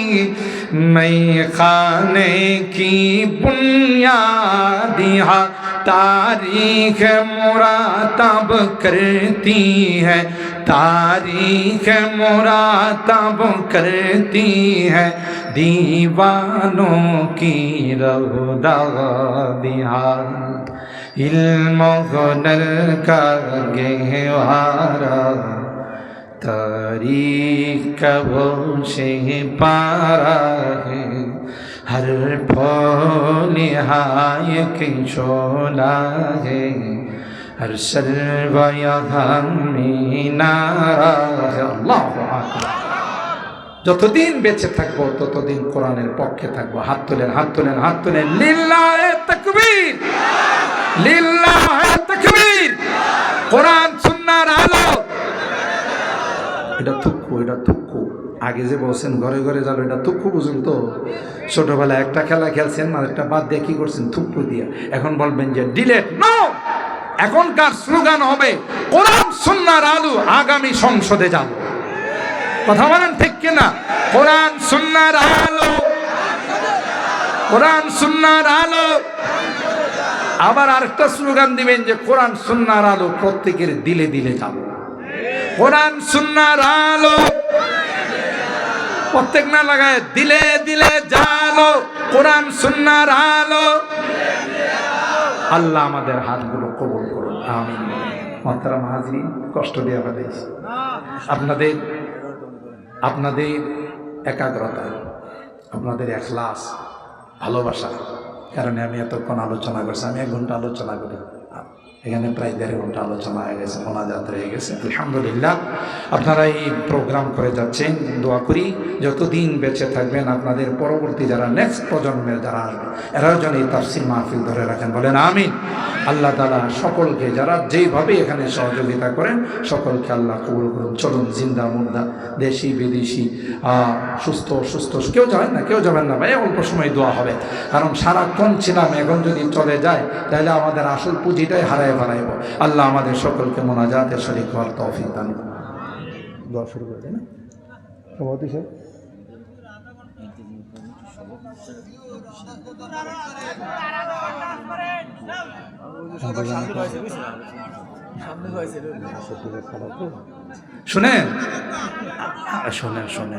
[SPEAKER 1] मैं खाने की बुनियाद यहाँ, तारीख मुरातब करती है, तारीख मुरातब करती है, दीवानों की रौदा दिहार, इल्म हुनर का गहवारा, तारीख का वो से पारा है, हर फूल हाय की शोला है, हर सर्वा यहाँ में नारा है। अल्लाहु আকবার। যতদিন বেঁচে থাকবো ততদিন কোরআনের পক্ষে থাকবো। হাত তোলেন, হাত তোলেন, হাত তোলেন। লিল্লাহে তাকবীর, লিল্লাহে তাকবীর। কোরআন সুন্নাহর আলো। এটা থুক্কু, এটা থুক্কু। আগে যে বলছেন ঘরে ঘরে যাবো, এটা থুক্কু বুঝুন তো। ছোটবেলায় একটা খেলা খেলছেন, আর একটা বাদ দিয়ে কি করছেন? থুক্কু দিয়া। এখন বলবেন যে ডিলেট। নো, এখনকার স্লোগান হবে কোরআন সুন্নাহর আলো, আগামী সংসদে যাবো। কথা বলেন ঠিক কিনা? কোরআন সুন্নাহর আলো, কোরআন সুন্নাহর আলো। আবার আরেকটা স্লোগান দিবেন যে কোরআন সুন্নাহর আলো প্রত্যেকের দিলে দিলে যাবো। কোরআন সুন্নাহর আলো প্রত্যেক না লাগায় দিলে দিলে জালো, কোরআন সুন্নাহর আলো। আল্লাহ আমাদের হাতগুলো কবুল করুন, আমিন। মোহতারাম হাজরিন, কষ্ট দেওয়া হয়েছে আপনাদের, আপনাদের একাগ্রতা, আপনাদের ইখলাস, ভালোবাসা কারণে আমি এতক্ষণ আলোচনা করছি। আমি 1 ঘন্টা আলোচনা করি, এখানে প্রায় 1.5 ঘন্টা আলোচনা হয়ে গেছে, মোনাজাত হয়ে গেছে। আলহামদুলিল্লাহ, আপনারা এই প্রোগ্রাম করে যাচ্ছেন। দোয়া করি যতদিন বেঁচে থাকবেন আপনাদের পরবর্তী যারা নেক্সট প্রজন্মের যারা আসবে এরাও যেন এই তাফসীর মাহফিল ধরে রাখেন। বলেন আমিন। আল্লাহ তাআলা সকলকে যারা যেইভাবে এখানে সহযোগিতা করেন সকলকে আল্লাহ কবুল করুন। চলুন, জিন্দা মুর্দা, দেশি বিদেশি, সুস্থ অসুস্থ, কেউ যাবেন না, কেউ যাবেন না ভাই, অল্প সময় দোয়া হবে। কারণ সারাক্ষণ ছিলাম, এখন যদি চলে যায় তাহলে আমাদের আসল পুঁজিটাই হারায় ফেলাইব। আল্লাহ আমাদের সকলকে মোনাজাতে শরীক হওয়ার তৌফিক দান করুন। দোয়া শুরু করে দেন। সভাপতি সাহেব, শুনেন, শোনেন, শোনেন।